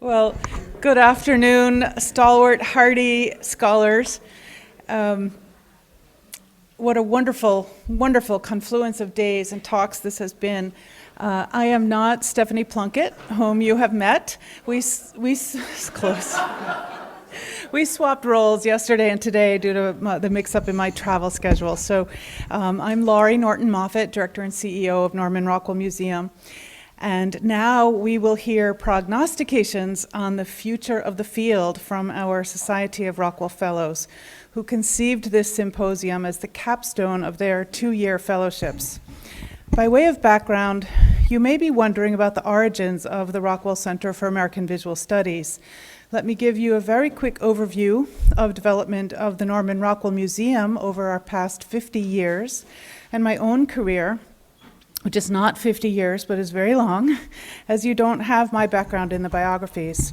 Well, good afternoon, stalwart, hardy scholars. What a wonderful, wonderful confluence of days and talks this has been. I am not Stephanie Plunkett, whom you have met. We close. We swapped roles yesterday and today due to the mix-up in my travel schedule. So I'm Laurie Norton-Moffat, Director and CEO of Norman Rockwell Museum. And now we will hear prognostications on the future of the field from our Society of Rockwell Fellows, who conceived this symposium as the capstone of their 2-year fellowships. By way of background, you may be wondering about the origins of the Rockwell Center for American Visual Studies. Let me give you a very quick overview of development of the Norman Rockwell Museum over our past 50 years and my own career, which is not 50 years, but is very long, as you don't have my background in the biographies.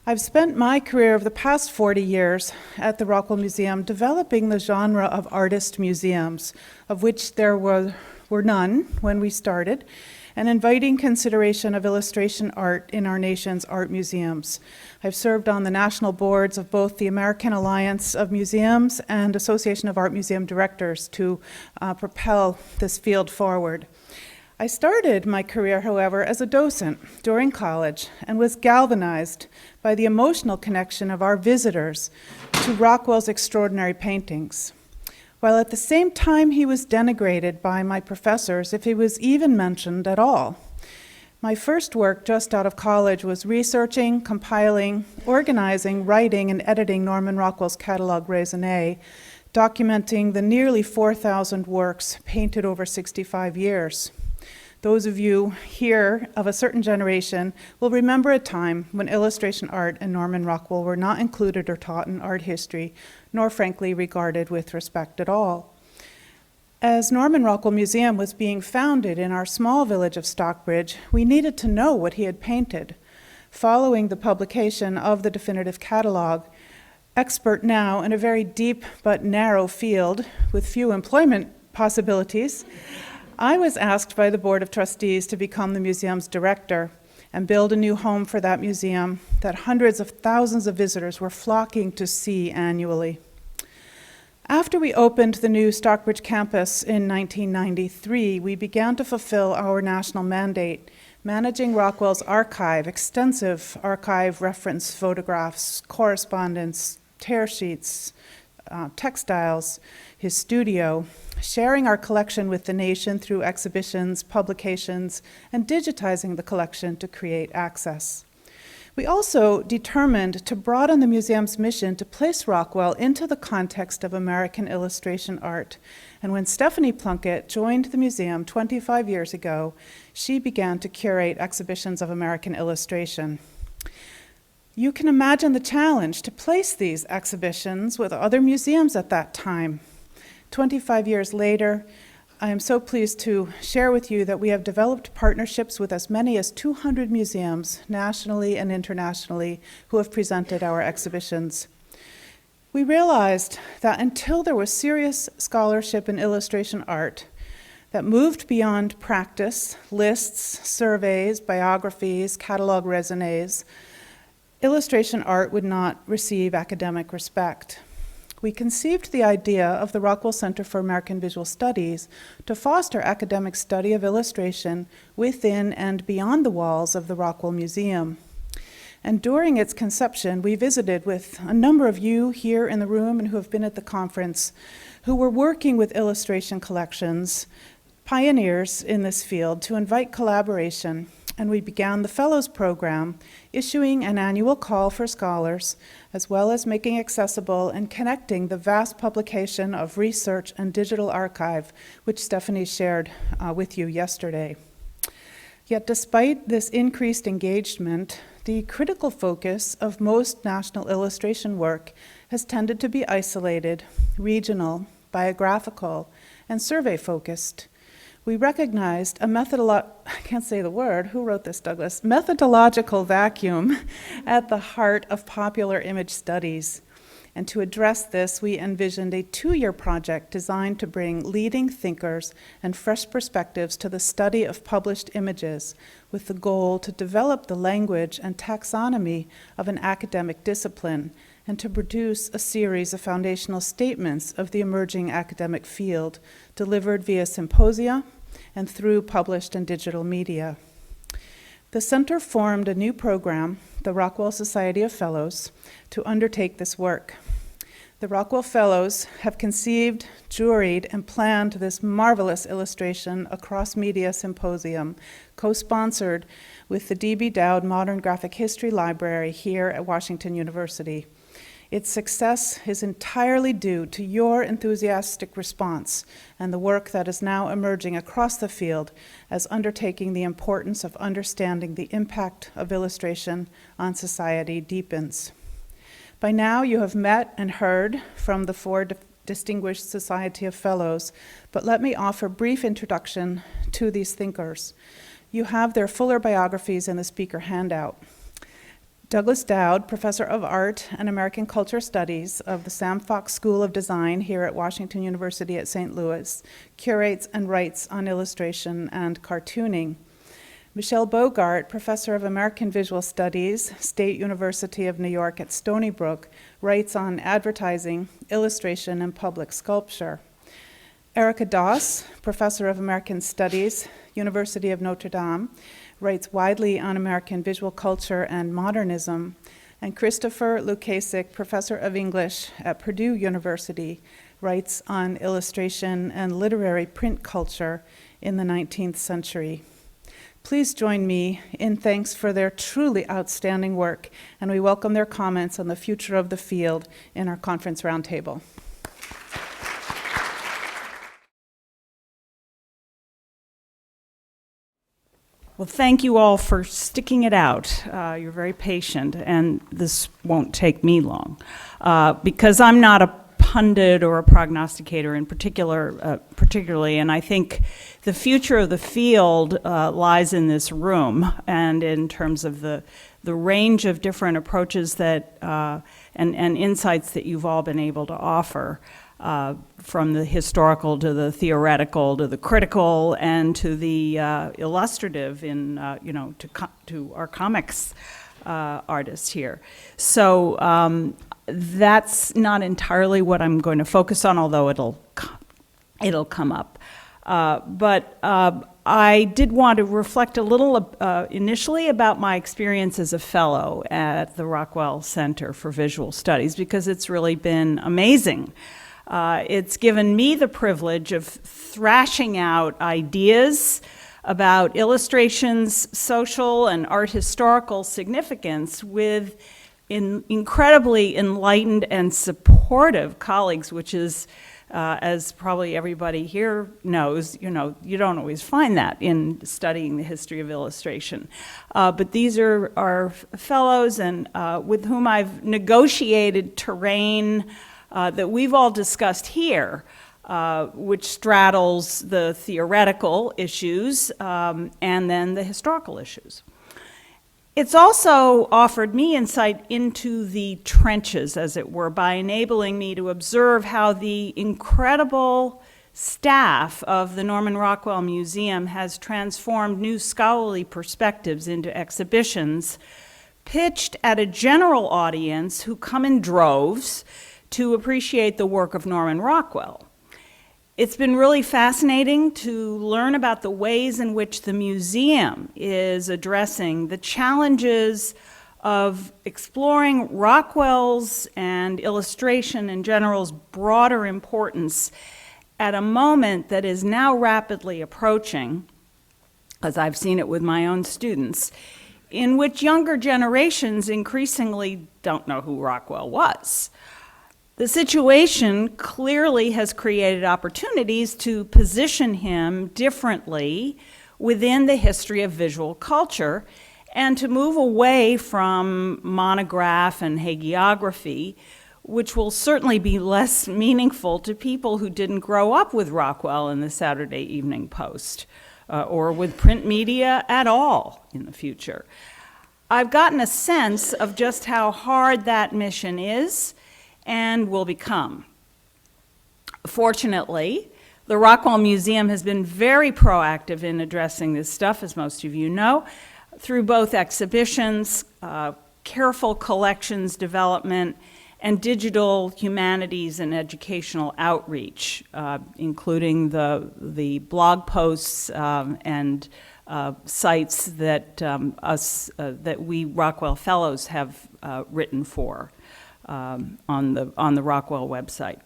I've spent my career of the past 40 years at the Rockwell Museum developing the genre of artist museums, of which there were none when we started, and inviting consideration of illustration art in our nation's art museums. I've served on the national boards of both the American Alliance of Museums and Association of Art Museum Directors to propel this field forward. I started my career, however, as a docent during college and was galvanized by the emotional connection of our visitors to Rockwell's extraordinary paintings, while at the same time he was denigrated by my professors if he was even mentioned at all. My first work just out of college was researching, compiling, organizing, writing, and editing Norman Rockwell's catalog raisonné, documenting the nearly 4,000 works painted over 65 years. Those of you here of a certain generation will remember a time when illustration art and Norman Rockwell were not included or taught in art history, nor frankly regarded with respect at all. As Norman Rockwell Museum was being founded in our small village of Stockbridge, we needed to know what he had painted. Following the publication of the definitive catalog, expert now in a very deep but narrow field with few employment possibilities, I was asked by the Board of Trustees to become the museum's director and build a new home for that museum that hundreds of thousands of visitors were flocking to see annually. After we opened the new Stockbridge campus in 1993, we began to fulfill our national mandate, managing Rockwell's archive, extensive archive reference photographs, correspondence, tear sheets, textiles, his studio, sharing our collection with the nation through exhibitions, publications, and digitizing the collection to create access. We also determined to broaden the museum's mission to place Rockwell into the context of American illustration art. And when Stephanie Plunkett joined the museum 25 years ago, she began to curate exhibitions of American illustration. You can imagine the challenge to place these exhibitions with other museums at that time. 25 years later, I am so pleased to share with you that we have developed partnerships with as many as 200 museums, nationally and internationally, who have presented our exhibitions. We realized that until there was serious scholarship in illustration art that moved beyond practice, lists, surveys, biographies, catalog raisonnés, illustration art would not receive academic respect. We conceived the idea of the Rockwell Center for American Visual Studies to foster academic study of illustration within and beyond the walls of the Rockwell Museum. And during its conception, we visited with a number of you here in the room and who have been at the conference, who were working with illustration collections, pioneers in this field, to invite collaboration. And we began the Fellows Program, issuing an annual call for scholars, as well as making accessible and connecting the vast publication of research and digital archive, which Stephanie shared with you yesterday. Yet despite this increased engagement, the critical focus of most national illustration work has tended to be isolated, regional, biographical, and survey-focused. We recognized I can't say the word, who wrote this, Douglas? Methodological vacuum at the heart of popular image studies. And to address this, we envisioned a 2-year project designed to bring leading thinkers and fresh perspectives to the study of published images, with the goal to develop the language and taxonomy of an academic discipline, and to produce a series of foundational statements of the emerging academic field, delivered via symposia and through published and digital media. The center formed a new program, the Rockwell Society of Fellows, to undertake this work. The Rockwell Fellows have conceived, juried, and planned this marvelous illustration across media symposium, co-sponsored with the D.B. Dowd Modern Graphic History Library here at Washington University. Its success is entirely due to your enthusiastic response and the work that is now emerging across the field as undertaking the importance of understanding the impact of illustration on society deepens. By now, you have met and heard from the 4 distinguished Society of Fellows, but let me offer a brief introduction to these thinkers. You have their fuller biographies in the speaker handout. Douglas Dowd, Professor of Art and American Culture Studies of the Sam Fox School of Design here at Washington University at St. Louis, curates and writes on illustration and cartooning. Michele Bogart, Professor of American Visual Studies, State University of New York at Stony Brook, writes on advertising, illustration, and public sculpture. Erika Doss, Professor of American Studies, University of Notre Dame, writes widely on American visual culture and modernism, and Christopher Lukasik, Professor of English at Purdue University, writes on illustration and literary print culture in the 19th century. Please join me in thanks for their truly outstanding work, and we welcome their comments on the future of the field in our conference roundtable. Well, thank you all for sticking it out. You're very patient, and this won't take me long. Because I'm not a pundit or a prognosticator in particularly, and I think the future of the field lies in this room, and in terms of the range of different approaches that and insights that you've all been able to offer. From the historical to the theoretical to the critical and to the illustrative to our comics artists here. So that's not entirely what I'm going to focus on, although it'll come up. But I did want to reflect a little initially about my experience as a fellow at the Rockwell Center for Visual Studies, because it's really been amazing. It's given me the privilege of thrashing out ideas about illustration's social and art historical significance with incredibly enlightened and supportive colleagues, which is, as probably everybody here knows, you don't always find that in studying the history of illustration. But these are our fellows, and with whom I've negotiated terrain that we've all discussed here, which straddles the theoretical issues and then the historical issues. It's also offered me insight into the trenches, as it were, by enabling me to observe how the incredible staff of the Norman Rockwell Museum has transformed new scholarly perspectives into exhibitions pitched at a general audience who come in droves to appreciate the work of Norman Rockwell. It's been really fascinating to learn about the ways in which the museum is addressing the challenges of exploring Rockwell's and illustration in general's broader importance at a moment that is now rapidly approaching, as I've seen it with my own students, in which younger generations increasingly don't know who Rockwell was. The situation clearly has created opportunities to position him differently within the history of visual culture and to move away from monograph and hagiography, which will certainly be less meaningful to people who didn't grow up with Rockwell in the Saturday Evening Post or with print media at all in the future. I've gotten a sense of just how hard that mission is, and will become. Fortunately, the Rockwell Museum has been very proactive in addressing this stuff, as most of you know, through both exhibitions, careful collections development, and digital humanities and educational outreach, including the blog posts and sites that that we Rockwell Fellows have written for on the Rockwell website.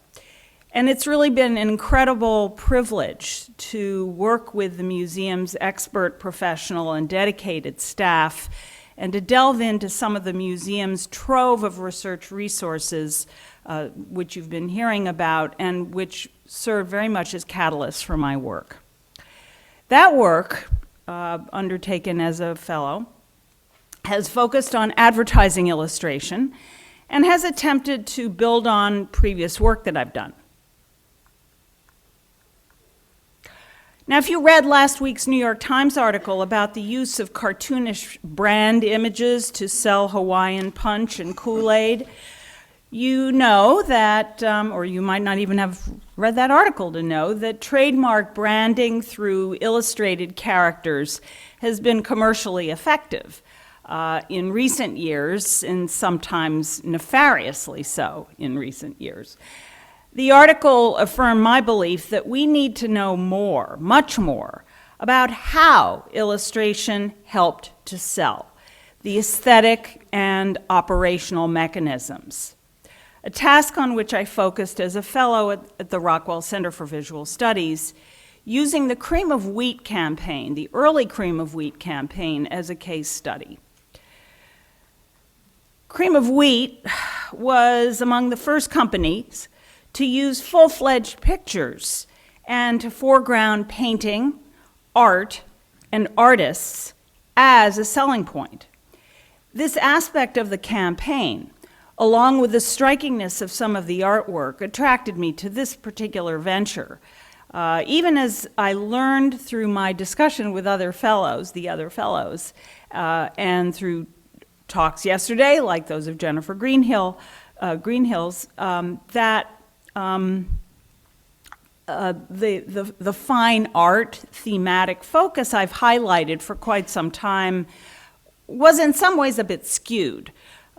And it's really been an incredible privilege to work with the museum's expert, professional, and dedicated staff, and to delve into some of the museum's trove of research resources, which you've been hearing about, and which serve very much as catalysts for my work. That work, undertaken as a fellow, has focused on advertising illustration and has attempted to build on previous work that I've done. Now, if you read last week's New York Times article about the use of cartoonish brand images to sell Hawaiian Punch and Kool-Aid, you know that, or you might not even have read that article to know, that trademark branding through illustrated characters has been commercially effective in recent years, and sometimes nefariously so in recent years. The article affirmed my belief that we need to know more, much more, about how illustration helped to sell, the aesthetic and operational mechanisms, a task on which I focused as a fellow at the Rockwell Center for Visual Studies, using the Cream of Wheat campaign, the early Cream of Wheat campaign, as a case study. Cream of Wheat was among the first companies to use full-fledged pictures and to foreground painting, art, and artists as a selling point. This aspect of the campaign, along with the strikingness of some of the artwork, attracted me to this particular venture, even as I learned through my discussion with other fellows, and through talks yesterday, like those of Jennifer Greenhills, that the fine art thematic focus I've highlighted for quite some time was in some ways a bit skewed,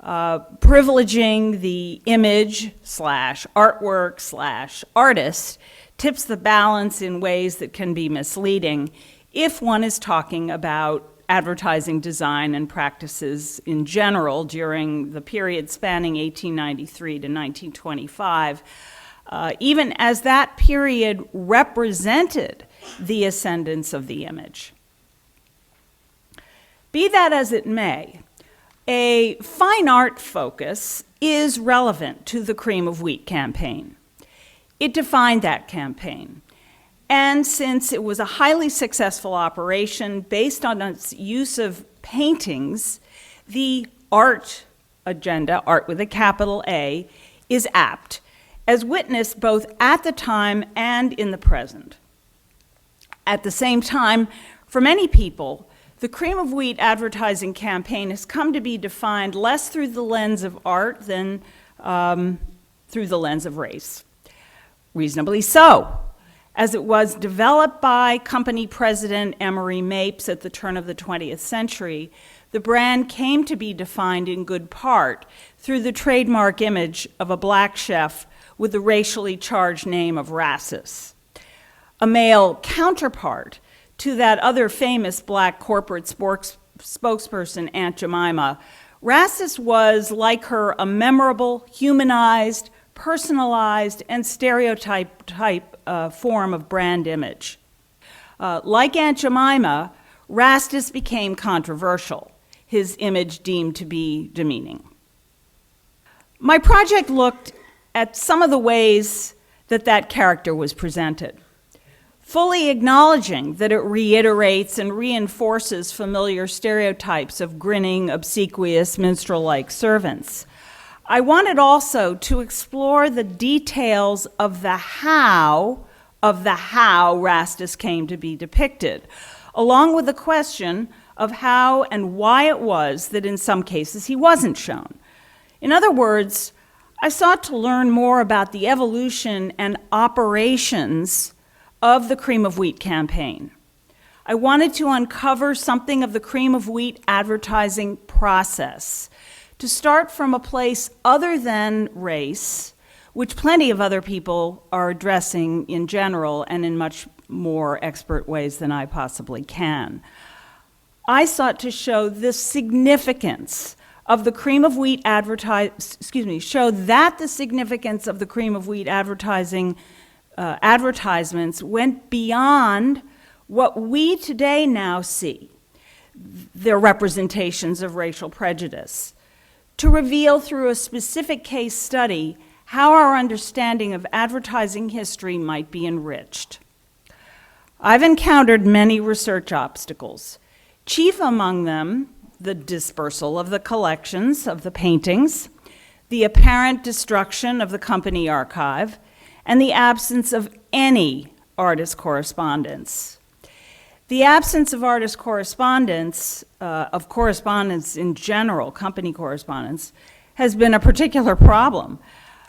privileging the image / artwork / artist tips the balance in ways that can be misleading if one is talking about advertising design and practices in general during the period spanning 1893 to 1925, even as that period represented the ascendance of the image. Be that as it may, a fine art focus is relevant to the Cream of Wheat campaign. It defined that campaign. And since it was a highly successful operation based on its use of paintings, the art agenda, art with a capital A, is apt, as witnessed both at the time and in the present. At the same time, for many people, the Cream of Wheat advertising campaign has come to be defined less through the lens of art than through the lens of race. Reasonably so, as it was developed by company president Emory Mapes at the turn of the 20th century. The brand came to be defined in good part through the trademark image of a black chef with the racially charged name of Rassus, a male counterpart to that other famous black corporate spokesperson, Aunt Jemima. Rassus was, like her, a memorable, humanized, personalized, and stereotype form of brand image. Like Aunt Jemima, Rastus became controversial, his image deemed to be demeaning. My project looked at some of the ways that that character was presented, fully acknowledging that it reiterates and reinforces familiar stereotypes of grinning, obsequious, minstrel-like servants. I wanted also to explore the details of the how Rastus came to be depicted, along with the question of how and why it was that in some cases he wasn't shown. In other words, I sought to learn more about the evolution and operations of the Cream of Wheat campaign. I wanted to uncover something of the Cream of Wheat advertising process, to start from a place other than race, which plenty of other people are addressing in general and in much more expert ways than I possibly can. I sought to show the significance of the Cream of Wheat show that the significance of the Cream of Wheat advertisements went beyond what we today now see, their representations of racial prejudice, to reveal through a specific case study how our understanding of advertising history might be enriched. I've encountered many research obstacles, chief among them the dispersal of the collections of the paintings, the apparent destruction of the company archive, and the absence of any artist correspondence. The absence of artist correspondence, of correspondence in general, company correspondence, has been a particular problem,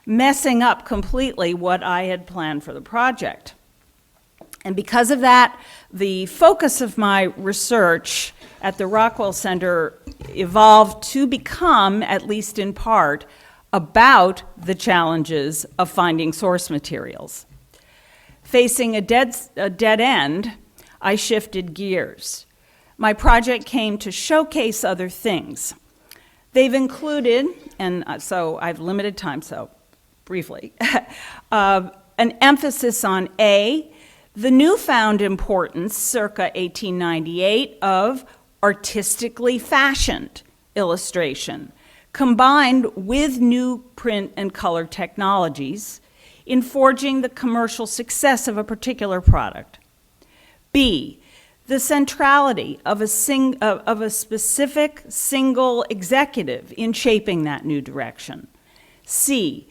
messing up completely what I had planned for the project. And because of that, the focus of my research at the Rockwell Center evolved to become, at least in part, about the challenges of finding source materials. Facing a dead end, I shifted gears. My project came to showcase other things. They've included, and so I have limited time, so briefly, an emphasis on A, the newfound importance, circa 1898, of artistically fashioned illustration, combined with new print and color technologies in forging the commercial success of a particular product. B, the centrality of a specific single executive in shaping that new direction. C,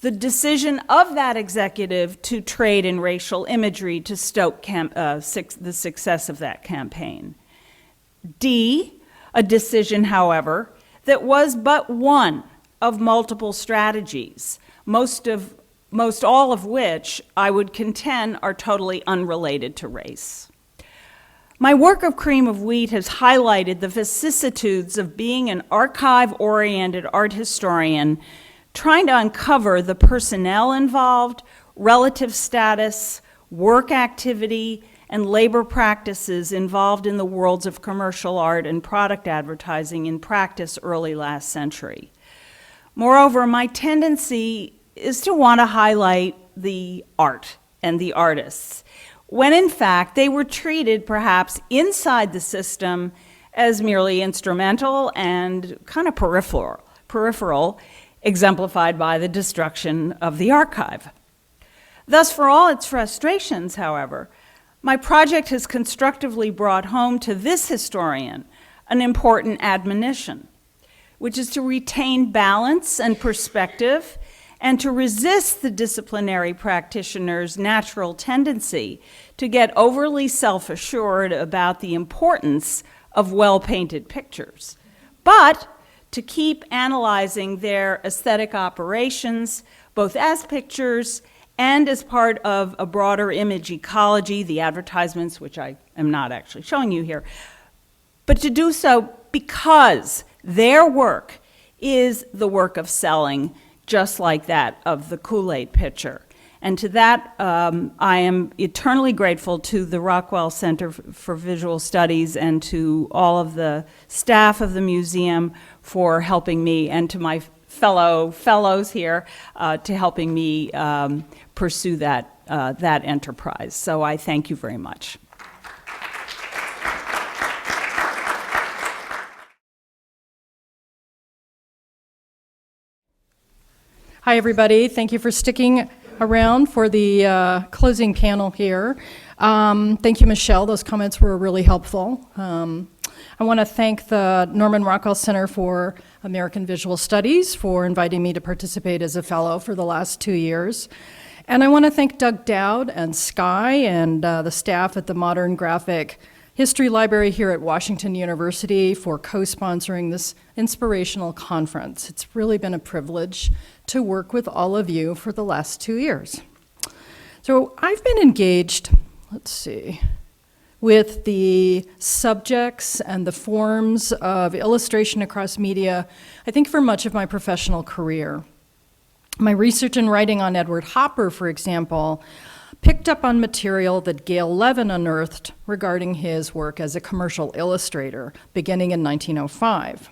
the decision of that executive to trade in racial imagery to stoke the success of that campaign. D, a decision, however, that was but one of multiple strategies, most all of which I would contend are totally unrelated to race. My work of Cream of Wheat has highlighted the vicissitudes of being an archive-oriented art historian, trying to uncover the personnel involved, relative status, work activity, and labor practices involved in the worlds of commercial art and product advertising in practice early last century. Moreover, my tendency is to want to highlight the art and the artists, when in fact they were treated perhaps inside the system as merely instrumental and kind of peripheral, exemplified by the destruction of the archive. Thus, for all its frustrations, however, my project has constructively brought home to this historian an important admonition, which is to retain balance and perspective and to resist the disciplinary practitioner's natural tendency to get overly self-assured about the importance of well-painted pictures, but to keep analyzing their aesthetic operations, both as pictures and as part of a broader image ecology, the advertisements, which I am not actually showing you here, but to do so because their work is the work of selling, just like that of the Kool-Aid pitcher. And to that, I am eternally grateful to the Rockwell Center for Visual Studies and to all of the staff of the museum for helping me, and to my fellows here to helping me pursue that enterprise. So I thank you very much. Hi, everybody. Thank you for sticking around for the closing panel here. Thank you, Michele. Those comments were really helpful. I want to thank the Norman Rockwell Center for American Visual Studies for inviting me to participate as a fellow for the last 2 years. And I want to thank Doug Dowd and Sky and the staff at the Modern Graphic History Library here at Washington University for co-sponsoring this inspirational conference. It's really been a privilege to work with all of you for the last 2 years. So I've been engaged, with the subjects and the forms of illustration across media, I think for much of my professional career. My research and writing on Edward Hopper, for example, picked up on material that Gail Levin unearthed regarding his work as a commercial illustrator, beginning in 1905.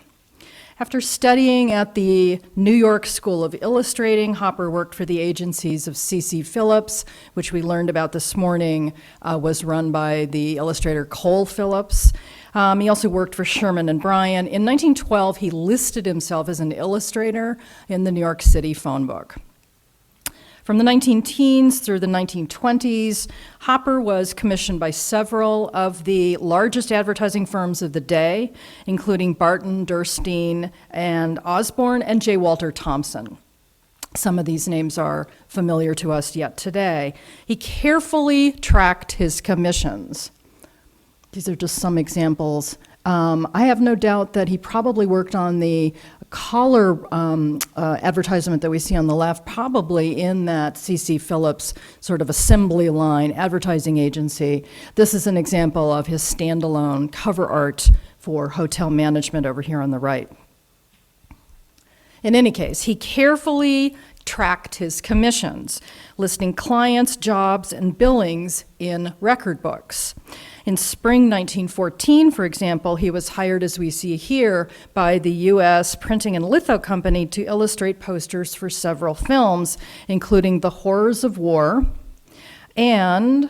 After studying at the New York School of Illustrating, Hopper worked for the agencies of C.C. Phillips, which we learned about this morning was run by the illustrator Cole Phillips. He also worked for Sherman and Bryan. In 1912, he listed himself as an illustrator in the New York City phone book. From the 19-teens through the 1920s, Hopper was commissioned by several of the largest advertising firms of the day, including Barton, Durstein, and Osborne, and J. Walter Thompson. Some of these names are familiar to us yet today. He carefully tracked his commissions. These are just some examples. I have no doubt that he probably worked on the collar advertisement that we see on the left, probably in that C.C. Phillips sort of assembly line advertising agency. This is an example of his standalone cover art for hotel management over here on the right. In any case, he carefully tracked his commissions, listing clients, jobs, and billings in record books. In spring 1914, for example, he was hired, as we see here, by the U.S. Printing and Litho Company to illustrate posters for several films, including The Horrors of War and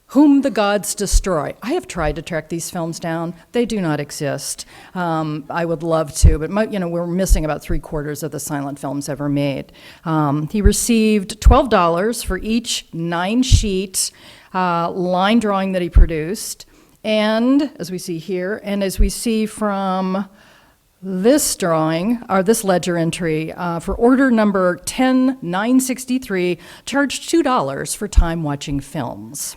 Whom the Gods Destroy. I have tried to track these films down. They do not exist. I would love to, but we're missing about 3/4 of the silent films ever made. He received $12 for each 9-sheet line drawing that he produced, and as we see here, and as we see from this drawing, or this ledger entry, for order number 10963, charged $2 for time watching films.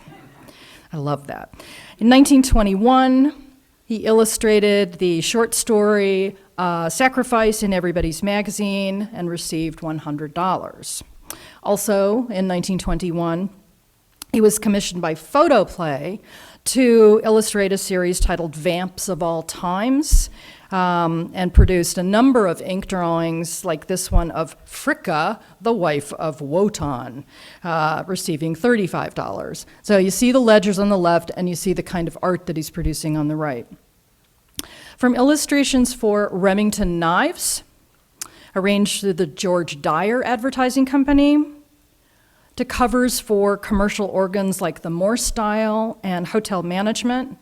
I love that. In 1921, he illustrated the short story Sacrifice in Everybody's Magazine and received $100. Also, in 1921, he was commissioned by Photoplay to illustrate a series titled Vamps of All Times, and produced a number of ink drawings like this one of Fricka, the wife of Wotan, receiving $35. So you see the ledgers on the left, and you see the kind of art that he's producing on the right. From illustrations for Remington Knives, arranged through the George Dyer Advertising Company, to covers for commercial organs like the Morse Dial and Hotel Management,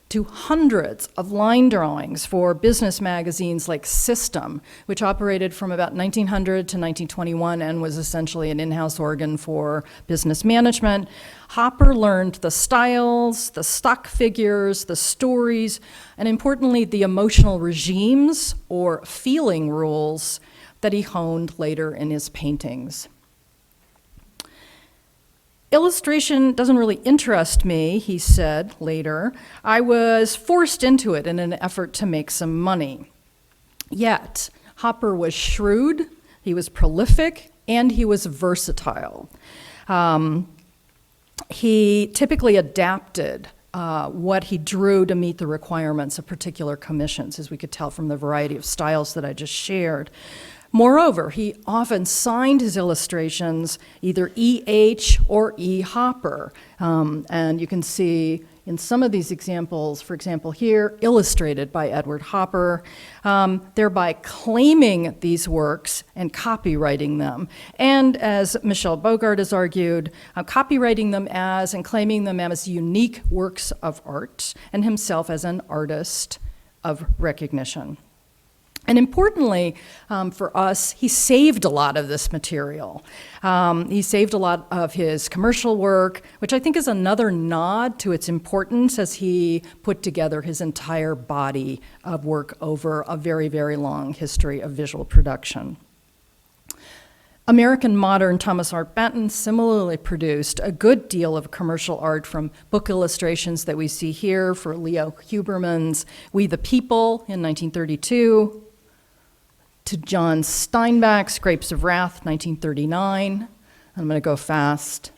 to hundreds of line drawings for business magazines like System, which operated from about 1900 to 1921 and was essentially an in-house organ for business management. Hopper learned the styles, the stock figures, the stories, and importantly, the emotional regimes or feeling rules that he honed later in his paintings. Illustration doesn't really interest me, he said later. I was forced into it in an effort to make some money. Yet, Hopper was shrewd, he was prolific, and he was versatile. He typically adapted what he drew to meet the requirements of particular commissions, as we could tell from the variety of styles that I just shared. Moreover, he often signed his illustrations either E.H. or E. Hopper. And you can see in some of these examples, for example here, illustrated by Edward Hopper, thereby claiming these works and copywriting them. And as Michele Bogart has argued, copywriting them as and claiming them as unique works of art, and himself as an artist of recognition. And importantly, for us, he saved a lot of this material. He saved a lot of his commercial work, which I think is another nod to its importance as he put together his entire body of work over a very, very long history of visual production. American modern Thomas Hart Benton similarly produced a good deal of commercial art, from book illustrations that we see here for Leo Huberman's We the People in 1932, to John Steinbeck's Grapes of Wrath, 1939. I'm going to go fast.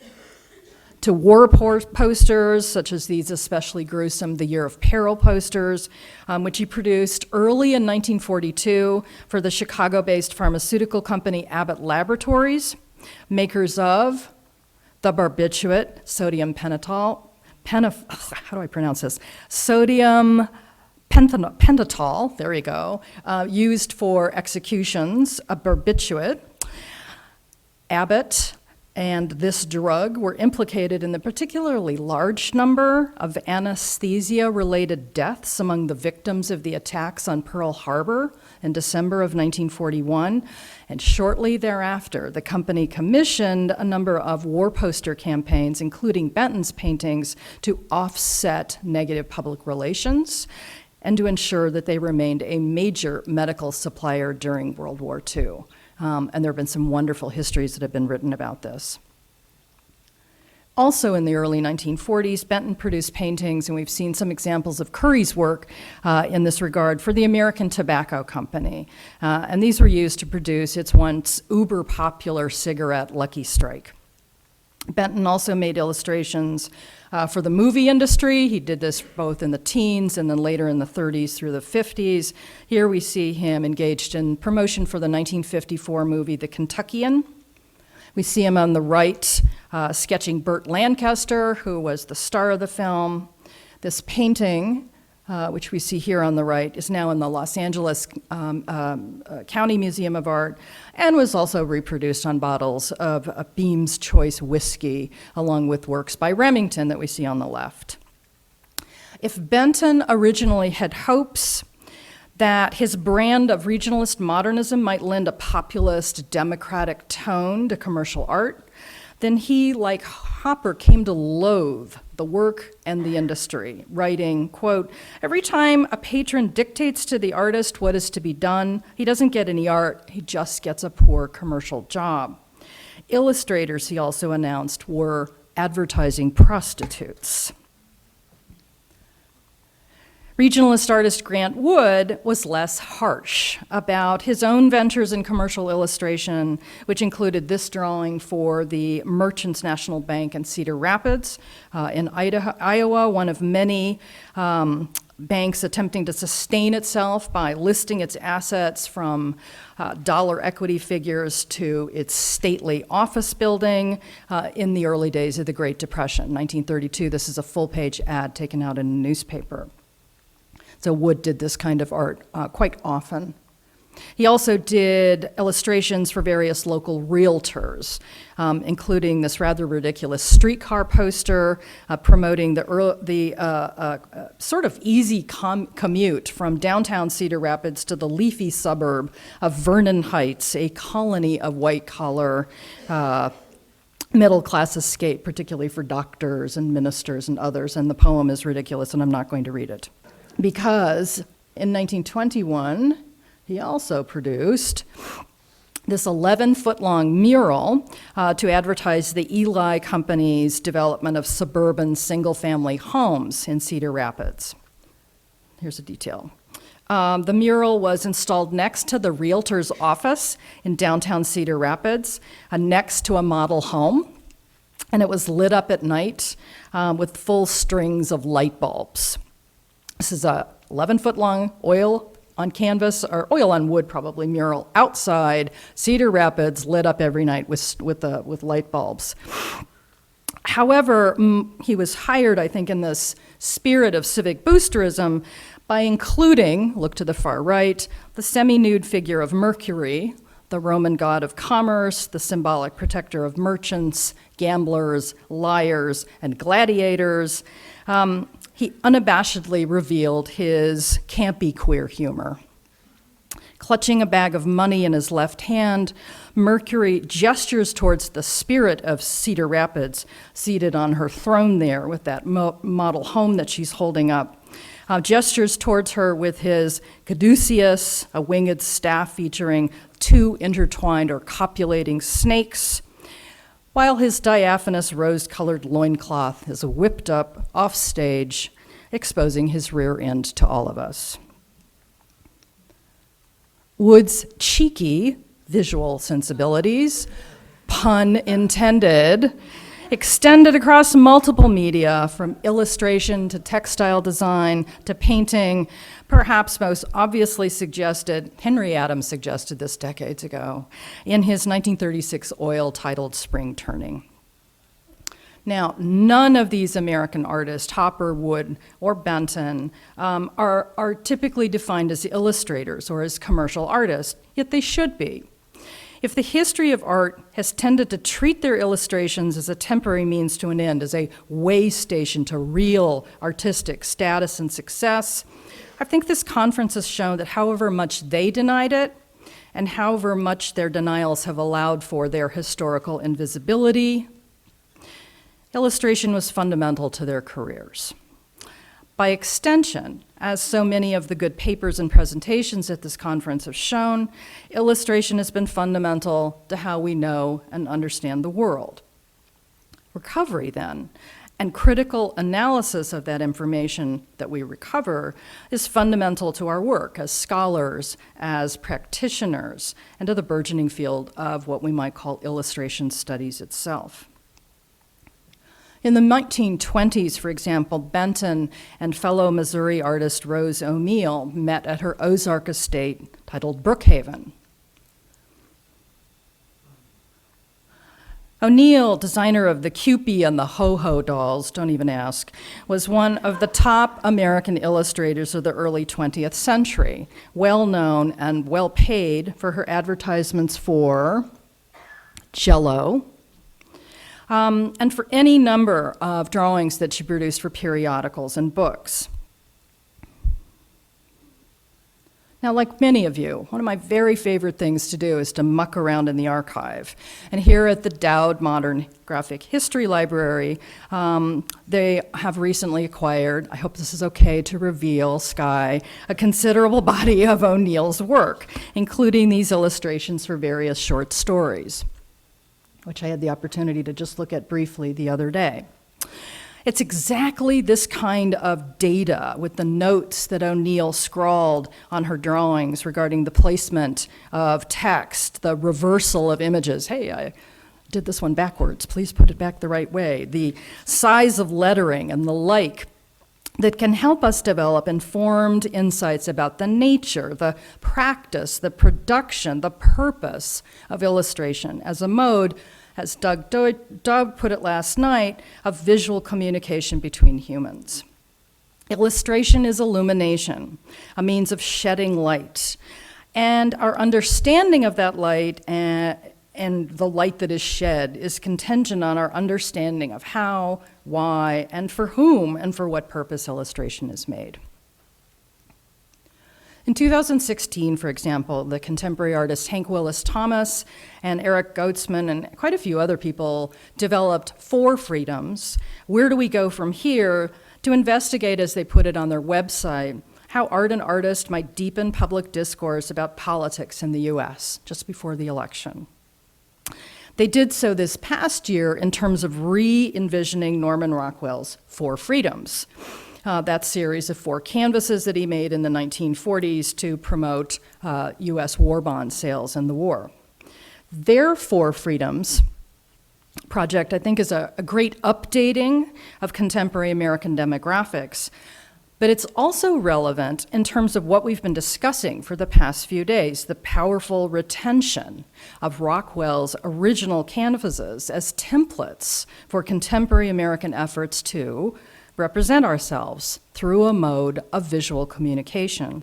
To war posters, such as these especially gruesome The Year of Peril posters, which he produced early in 1942 for the Chicago-based pharmaceutical company Abbott Laboratories, makers of the barbiturate sodium pentothal, sodium pentothal, there you go, used for executions, a barbiturate. Abbott and this drug were implicated in the particularly large number of anesthesia-related deaths among the victims of the attacks on Pearl Harbor in December of 1941. And shortly thereafter, the company commissioned a number of war poster campaigns, including Benton's paintings, to offset negative public relations and to ensure that they remained a major medical supplier during World War II. And there have been some wonderful histories that have been written about this. Also in the early 1940s, Benton produced paintings, and we've seen some examples of Curry's work in this regard for the American Tobacco Company. And these were used to produce its once uber-popular cigarette, Lucky Strike. Benton also made illustrations for the movie industry. He did this both in the teens and then later in the 30s through the 50s. Here we see him engaged in promotion for the 1954 movie The Kentuckian. We see him on the right sketching Burt Lancaster, who was the star of the film. This painting, which we see here on the right, is now in the Los Angeles County Museum of Art, and was also reproduced on bottles of Beam's Choice whiskey, along with works by Remington that we see on the left. If Benton originally had hopes that his brand of regionalist modernism might lend a populist, democratic tone to commercial art, then he, like Hopper, came to loathe the work and the industry, writing, quote, "Every time a patron dictates to the artist what is to be done, he doesn't get any art, he just gets a poor commercial job." Illustrators, he also announced, were advertising prostitutes. Regionalist artist Grant Wood was less harsh about his own ventures in commercial illustration, which included this drawing for the Merchants National Bank in Cedar Rapids in Iowa, one of many banks attempting to sustain itself by listing its assets from dollar equity figures to its stately office building in the early days of the Great Depression, 1932. This is a full-page ad taken out in a newspaper. So Wood did this kind of art quite often. He also did illustrations for various local realtors, including this rather ridiculous streetcar poster promoting the sort of easy commute from downtown Cedar Rapids to the leafy suburb of Vernon Heights, a colony of white-collar middle-class escape, particularly for doctors and ministers and others. And the poem is ridiculous, and I'm not going to read it. Because in 1921, he also produced this 11-foot-long mural to advertise the Eli Company's development of suburban single-family homes in Cedar Rapids. Here's a detail. The mural was installed next to the realtor's office in downtown Cedar Rapids, next to a model home, and it was lit up at night with full strings of light bulbs. This is a 11-foot-long oil on canvas, or oil on wood probably, mural outside Cedar Rapids, lit up every night with light bulbs. However, he was hired, I think, in this spirit of civic boosterism by including, look to the far right, the semi-nude figure of Mercury, the Roman god of commerce, the symbolic protector of merchants, gamblers, liars, and gladiators. He unabashedly revealed his campy queer humor. Clutching a bag of money in his left hand, Mercury gestures towards the spirit of Cedar Rapids, seated on her throne there with that model home that she's holding up. Gestures towards her with his caduceus, a winged staff featuring two intertwined or copulating snakes, while his diaphanous rose-colored loincloth is whipped up off stage, exposing his rear end to all of us. Wood's cheeky visual sensibilities, pun intended, extended across multiple media, from illustration to textile design to painting. Perhaps most obviously suggested, Henry Adams suggested this decades ago in his 1936 oil titled Spring Turning. Now, none of these American artists, Hopper, Wood, or Benton, are typically defined as illustrators or as commercial artists, yet they should be. If the history of art has tended to treat their illustrations as a temporary means to an end, as a way station to real artistic status and success, I think this conference has shown that however much they denied it, and however much their denials have allowed for their historical invisibility, illustration was fundamental to their careers. By extension, as so many of the good papers and presentations at this conference have shown, illustration has been fundamental to how we know and understand the world. Recovery, then, and critical analysis of that information that we recover is fundamental to our work as scholars, as practitioners, and to the burgeoning field of what we might call illustration studies itself. In the 1920s, for example, Benton and fellow Missouri artist Rose O'Neill met at her Ozark estate titled Brookhaven. O'Neill, designer of the Cupid and the Ho-Ho dolls, don't even ask, was one of the top American illustrators of the early 20th century, well known and well paid for her advertisements for Jell-O, and for any number of drawings that she produced for periodicals and books. Now, like many of you, one of my very favorite things to do is to muck around in the archive. And here at the Dowd Modern Graphic History Library, they have recently acquired, I hope this is okay to reveal, Sky, a considerable body of O'Neill's work, including these illustrations for various short stories, which I had the opportunity to just look at briefly the other day. It's exactly this kind of data with the notes that O'Neill scrawled on her drawings regarding the placement of text, the reversal of images. Hey, I did this one backwards. Please put it back the right way. The size of lettering and the like that can help us develop informed insights about the nature, the practice, the production, the purpose of illustration as a mode, as Dowd put it last night, of visual communication between humans. Illustration is illumination, a means of shedding light. And our understanding of that light and the light that is shed is contingent on our understanding of how, why, and for whom and for what purpose illustration is made. In 2016, for example, the contemporary artists Hank Willis Thomas and Eric Goetzman and quite a few other people developed 4 freedoms. Where do we go from here? To investigate, as they put it on their website, how art and artists might deepen public discourse about politics in the US just before the election. They did so this past year in terms of re-envisioning Norman Rockwell's 4 freedoms. That series of 4 canvases that he made in the 1940s to promote US war bond sales in the war. Their 4 freedoms project, I think, is a great updating of contemporary American demographics, but it's also relevant in terms of what we've been discussing for the past few days, the powerful retention of Rockwell's original canvases as templates for contemporary American efforts to represent ourselves through a mode of visual communication.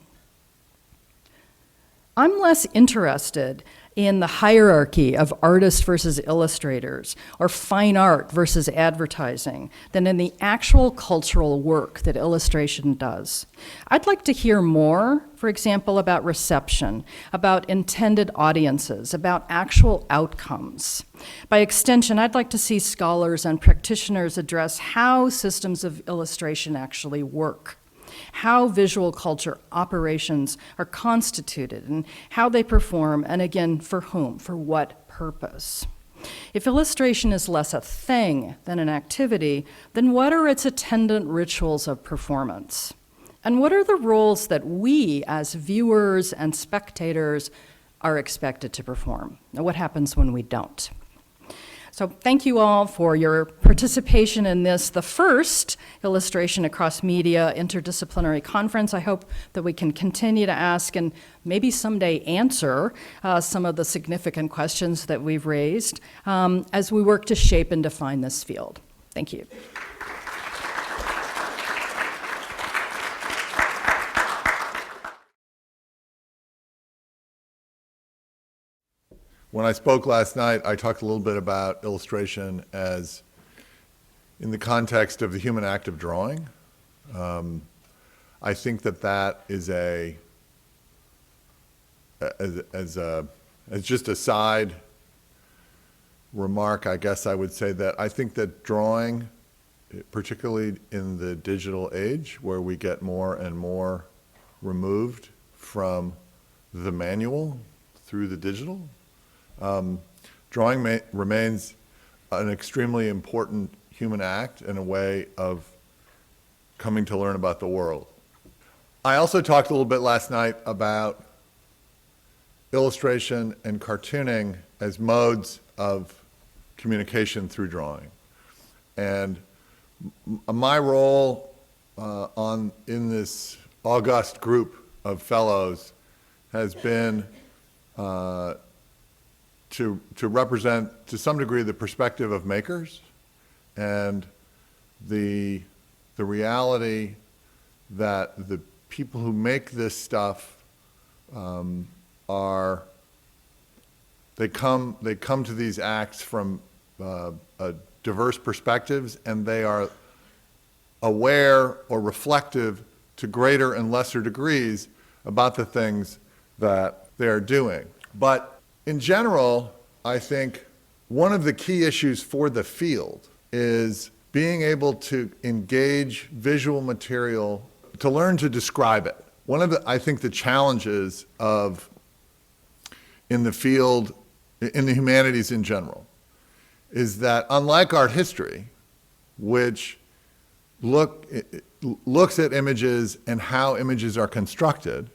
I'm less interested in the hierarchy of artists versus illustrators or fine art versus advertising than in the actual cultural work that illustration does. I'd like to hear more, for example, about reception, about intended audiences, about actual outcomes. By extension, I'd like to see scholars and practitioners address how systems of illustration actually work. how visual culture operations are constituted and how they perform, and again, for whom, for what purpose. If illustration is less a thing than an activity, then what are its attendant rituals of performance? And what are the roles that we, as viewers and spectators, are expected to perform? Now, what happens when we don't? So thank you all for your participation in this, the first Illustration Across Media Interdisciplinary Conference. I hope that we can continue to ask and maybe someday answer some of the significant questions that we've raised as we work to shape and define this field. Thank you. When I spoke last night, I talked a little bit about illustration as in the context of the human act of drawing. I think that is as just a side remark, I guess I would say that I think that drawing, particularly in the digital age, where we get more and more removed from the manual through the digital, drawing remains an extremely important human act and a way of coming to learn about the world. I also talked a little bit last night about illustration and cartooning as modes of communication through drawing. And my role in this august group of fellows has been to represent, to some degree, the perspective of makers and the reality that the people who make this stuff they come to these acts from diverse perspectives, and they are aware or reflective to greater and lesser degrees about the things that they're doing. But in general, I think one of the key issues for the field is being able to engage visual material, to learn to describe it. One of I think the challenges in the field, in the humanities in general, is that unlike art history, which looks at images and how images are constructed,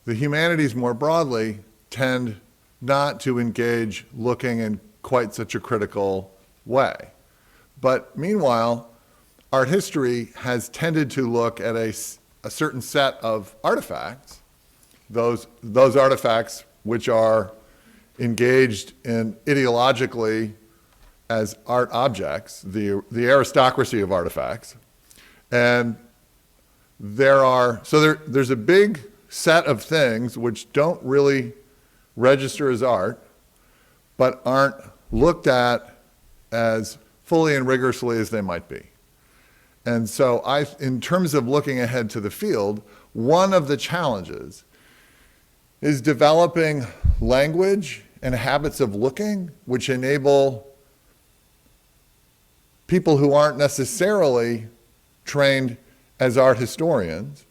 the humanities more broadly tend not to engage looking in quite such a critical way. But meanwhile, art history has tended to look at a certain set of artifacts, those artifacts which are engaged in ideologically as art objects, the aristocracy of artifacts. And there's a big set of things which don't really register as art, but aren't looked at as fully and rigorously as they might be. And so in terms of looking ahead to the field, one of the challenges is developing language and habits of looking which enable people who aren't necessarily trained as art historians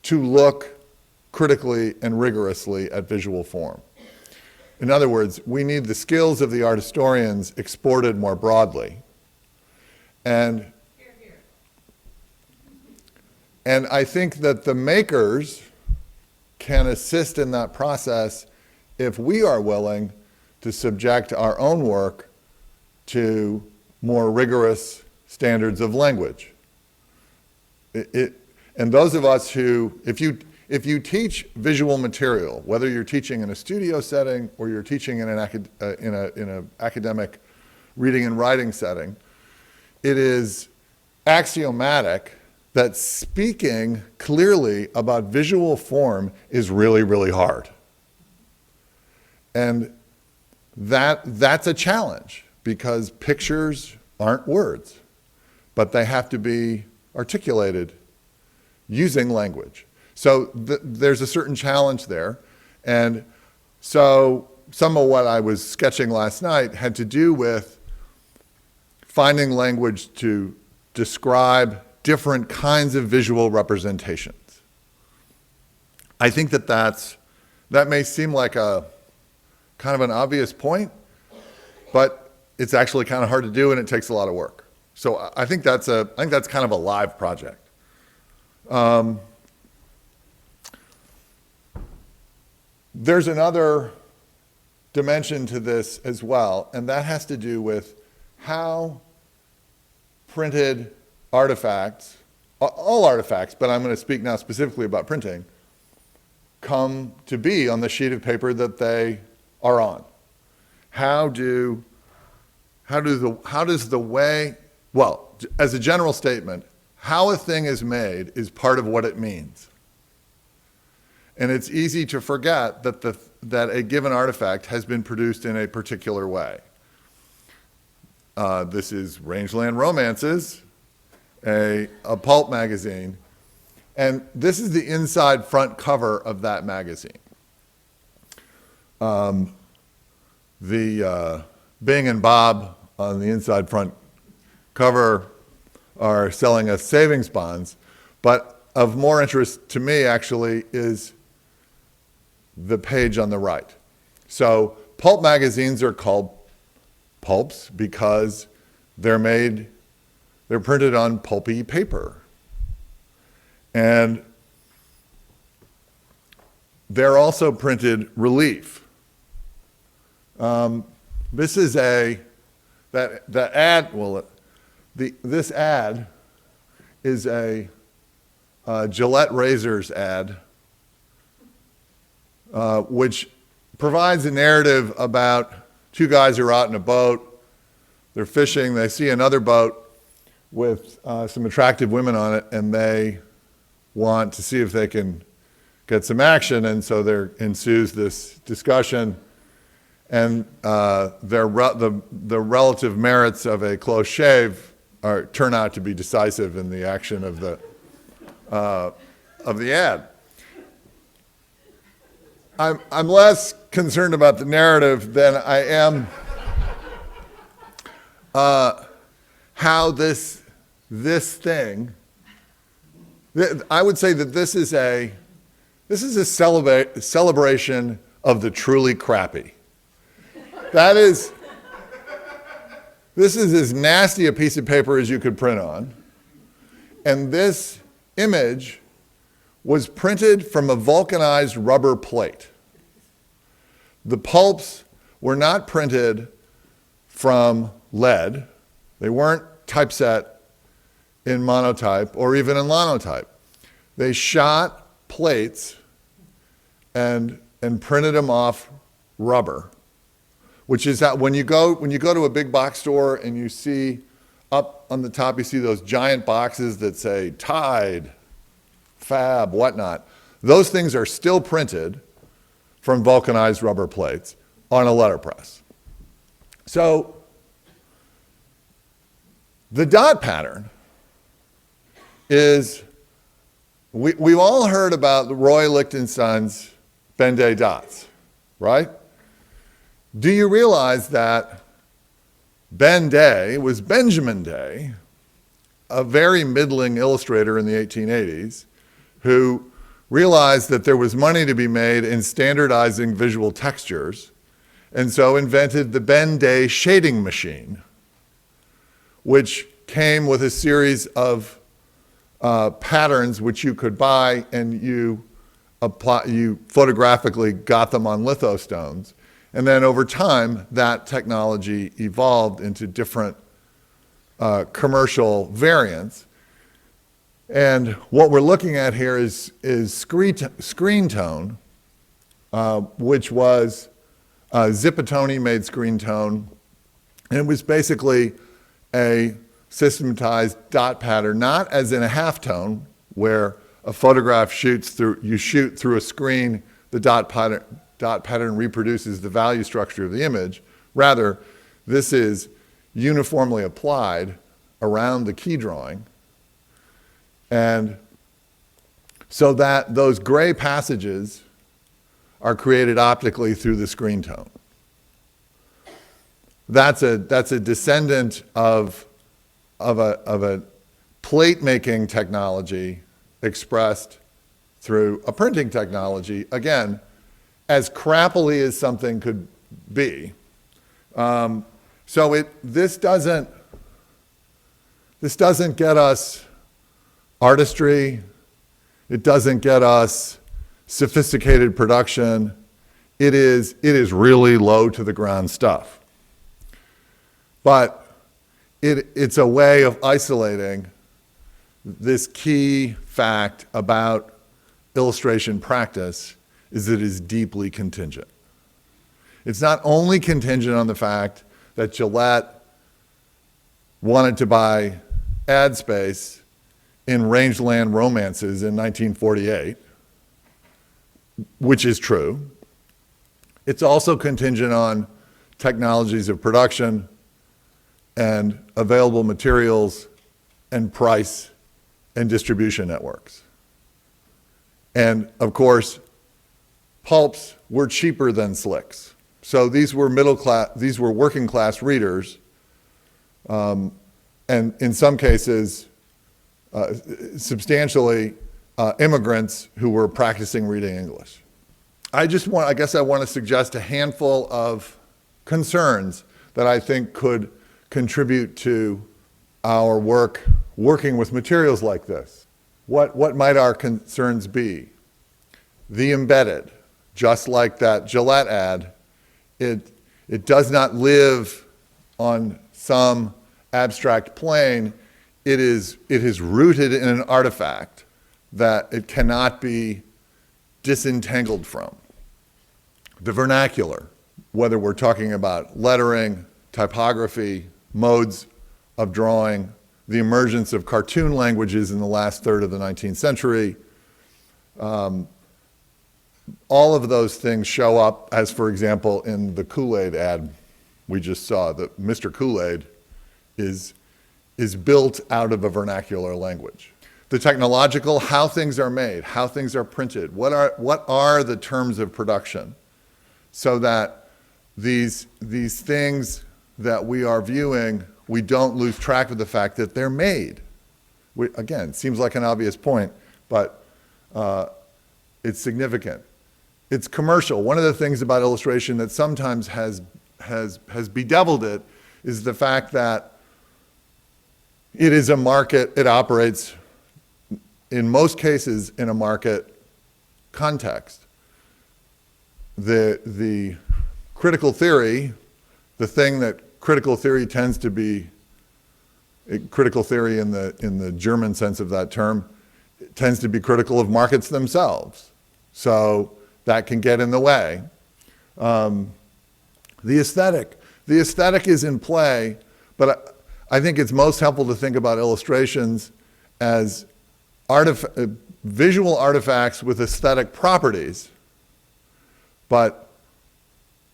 to look critically and rigorously at visual form. In other words, we need the skills of the art historians exported more broadly. And I think that the makers can assist in that process if we are willing to subject our own work to more rigorous standards of language. And those of us who, if you teach visual material, whether you're teaching in a studio setting or you're teaching in an academic reading and writing setting, it is axiomatic that speaking clearly about visual form is really, really hard. And that's a challenge because pictures aren't words, but they have to be articulated using language. So there's a certain challenge there. And so some of what I was sketching last night had to do with finding language to describe different kinds of visual representations. I think that may seem like a kind of an obvious point, but it's actually kind of hard to do and it takes a lot of work. So I think that's kind of a live project. There's another dimension to this as well, and that has to do with how printed artifacts, all artifacts, but I'm going to speak now specifically about printing, come to be on the sheet of paper that they are on. How does the way, well, as a general statement, how a thing is made is part of what it means. And it's easy to forget that a given artifact has been produced in a particular way. This is Rangeland Romances, a pulp magazine, and this is the inside front cover of that magazine. The Bing and Bob on the inside front cover are selling us savings bonds, but of more interest to me actually is the page on the right. So pulp magazines are called pulps because they're printed on pulpy paper. And they're also printed relief. This is this ad is a Gillette razors ad, which provides a narrative about two guys who are out in a boat, they're fishing, they see another boat with some attractive women on it, and they want to see if they can get some action, and so there ensues this discussion, and the relative merits of a close shave turn out to be decisive in the action of the ad. I'm less concerned about the narrative than I am how this thing. I would say that this is a celebration of the truly crappy. This is as nasty a piece of paper as you could print on, and this image was printed from a vulcanized rubber plate. The pulps were not printed from lead. They weren't typeset in monotype or even in linotype. They shot plates and printed them off rubber, which is that when you go to a big box store and you see up on the top, you see those giant boxes that say Tide, Fab, whatnot. Those things are still printed from vulcanized rubber plates on a letterpress. So the dot pattern is, we've all heard about Roy Lichtenstein's Ben-Day dots, right? Do you realize that Ben Day was Benjamin Day, a very middling illustrator in the 1880s, who realized that there was money to be made in standardizing visual textures, and so invented the Ben Day shading machine, which came with a series of patterns which you could buy, and you photographically got them on lithostones. And then over time, that technology evolved into different commercial variants. And what we're looking at here is screen tone, which was Zipatoni made screen tone. And it was basically a systematized dot pattern, not as in a halftone, where a photograph you shoot through a screen, the dot pattern reproduces the value structure of the image. Rather, this is uniformly applied around the key drawing, and so that those gray passages are created optically through the screen tone. That's a descendant of a plate making technology expressed through a printing technology, again, as crappily as something could be. This doesn't get us artistry. It doesn't get us sophisticated production. It is really low to the ground stuff. But it's a way of isolating this key fact about illustration practice is that it is deeply contingent. It's not only contingent on the fact that Gillette wanted to buy ad space in Rangeland Romances in 1948, which is true. It's also contingent on technologies of production and available materials and price and distribution networks. And of course, pulps were cheaper than slicks. So these were working class readers, and in some cases, substantially immigrants who were practicing reading English. I guess I want to suggest a handful of concerns that I think could contribute to our working with materials like this. What might our concerns be? The embedded, just like that Gillette ad, it does not live on some abstract plane. It is rooted in an artifact that it cannot be disentangled from. The vernacular, whether we're talking about lettering, typography, modes of drawing, the emergence of cartoon languages in the last third of the 19th century, all of those things show up as, for example, in the Kool-Aid ad we just saw, that Mr. Kool-Aid is built out of a vernacular language. The technological, how things are made, how things are printed, what are the terms of production, so that these things that we are viewing, we don't lose track of the fact that they're made. Again, seems like an obvious point, but it's significant. It's commercial. One of the things about illustration that sometimes has bedeviled it is the fact that it is a market, it operates in most cases in a market context. The critical theory, the thing that critical theory tends to be, critical theory in the German sense of that term, tends to be critical of markets themselves. So that can get in the way. The aesthetic is in play, but I think it's most helpful to think about illustrations as visual artifacts with aesthetic properties, but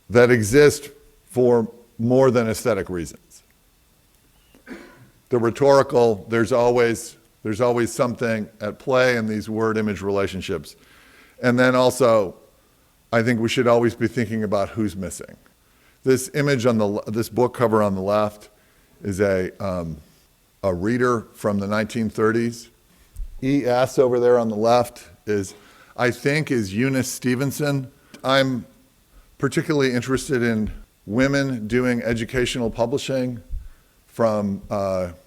that exist for more than aesthetic reasons. The rhetorical, there's always something at play in these word-image relationships. And then also, I think we should always be thinking about who's missing. This image on this book cover on the left is a reader from the 1930s. E.S. over there on the left is Eunice Stevenson. I'm particularly interested in women doing educational publishing, from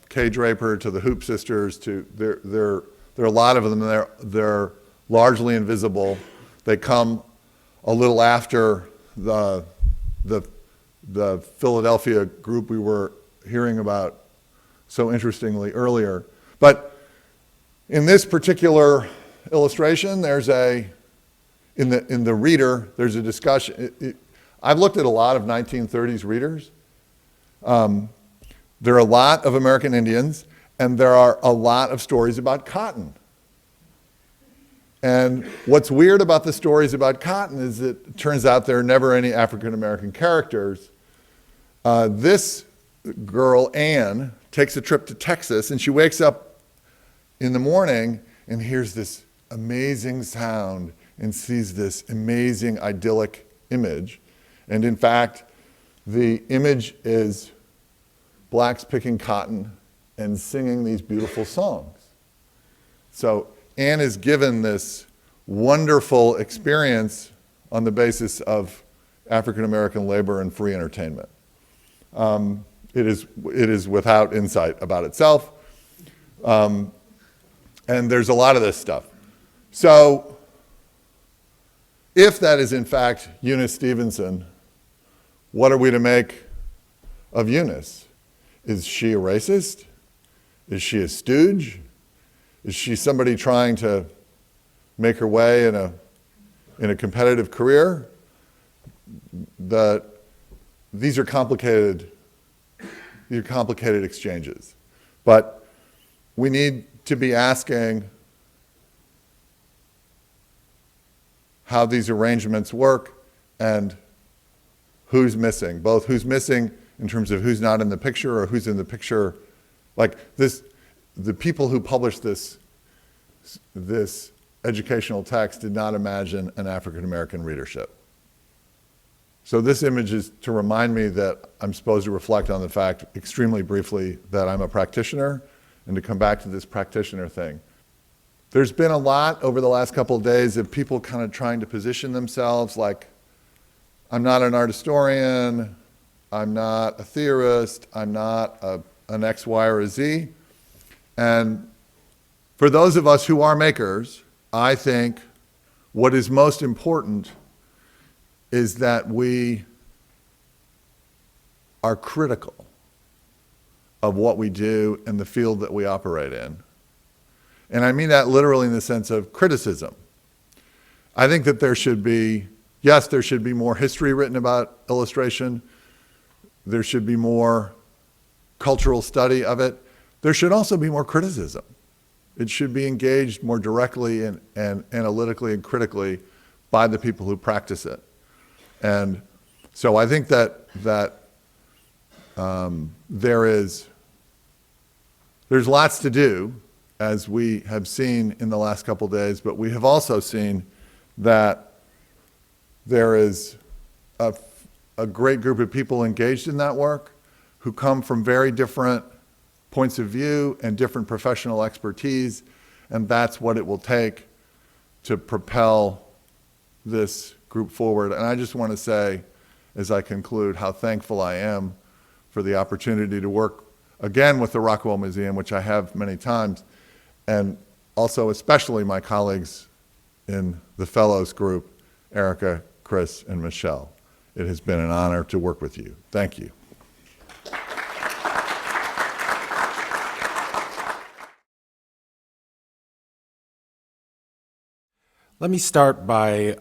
Kay Draper to the Hoop Sisters to there are a lot of them. They're largely invisible. They come a little after the Philadelphia group we were hearing about so interestingly earlier. But in this particular illustration, there's in the reader, there's a discussion. I've looked at a lot of 1930s readers. There are a lot of American Indians, and there are a lot of stories about cotton. And what's weird about the stories about cotton is that it turns out there are never any African American characters. This girl, Anne, takes a trip to Texas, and she wakes up in the morning and hears this amazing sound and sees this amazing idyllic image. And in fact, the image is blacks picking cotton and singing these beautiful songs. So Anne is given this wonderful experience on the basis of African American labor and free entertainment. It is without insight about itself. And there's a lot of this stuff. So if that is in fact Eunice Stevenson, what are we to make of Eunice? Is she a racist? Is she a stooge? Is she somebody trying to make her way in a competitive career? These are complicated exchanges. But we need to be asking how these arrangements work and who's missing, both who's missing in terms of who's not in the picture or who's in the picture. Like this, the people who published this educational text did not imagine an African American readership. So this image is to remind me that I'm supposed to reflect on the fact, extremely briefly, that I'm a practitioner, and to come back to this practitioner thing. There's been a lot over the last couple of days of people kind of trying to position themselves like, I'm not an art historian, I'm not a theorist, I'm not an X, Y, or a Z. And for those of us who are makers, I think what is most important is that we are critical of what we do and the field that we operate in. And I mean that literally in the sense of criticism. I think that there should be, yes, there should be more history written about illustration. There should be more cultural study of it. There should also be more criticism. It should be engaged more directly and analytically and critically by the people who practice it. And so I think that there's lots to do, as we have seen in the last couple of days, but we have also seen that there is a great group of people engaged in that work who come from very different points of view and different professional expertise, and that's what it will take to propel this group forward. And I just want to say, as I conclude, how thankful I am for the opportunity to work again with the Rockwell Museum, which I have many times, and also especially my colleagues in the Fellows group, Erika, Chris, and Michele. It has been an honor to work with you. Thank you. Let me start by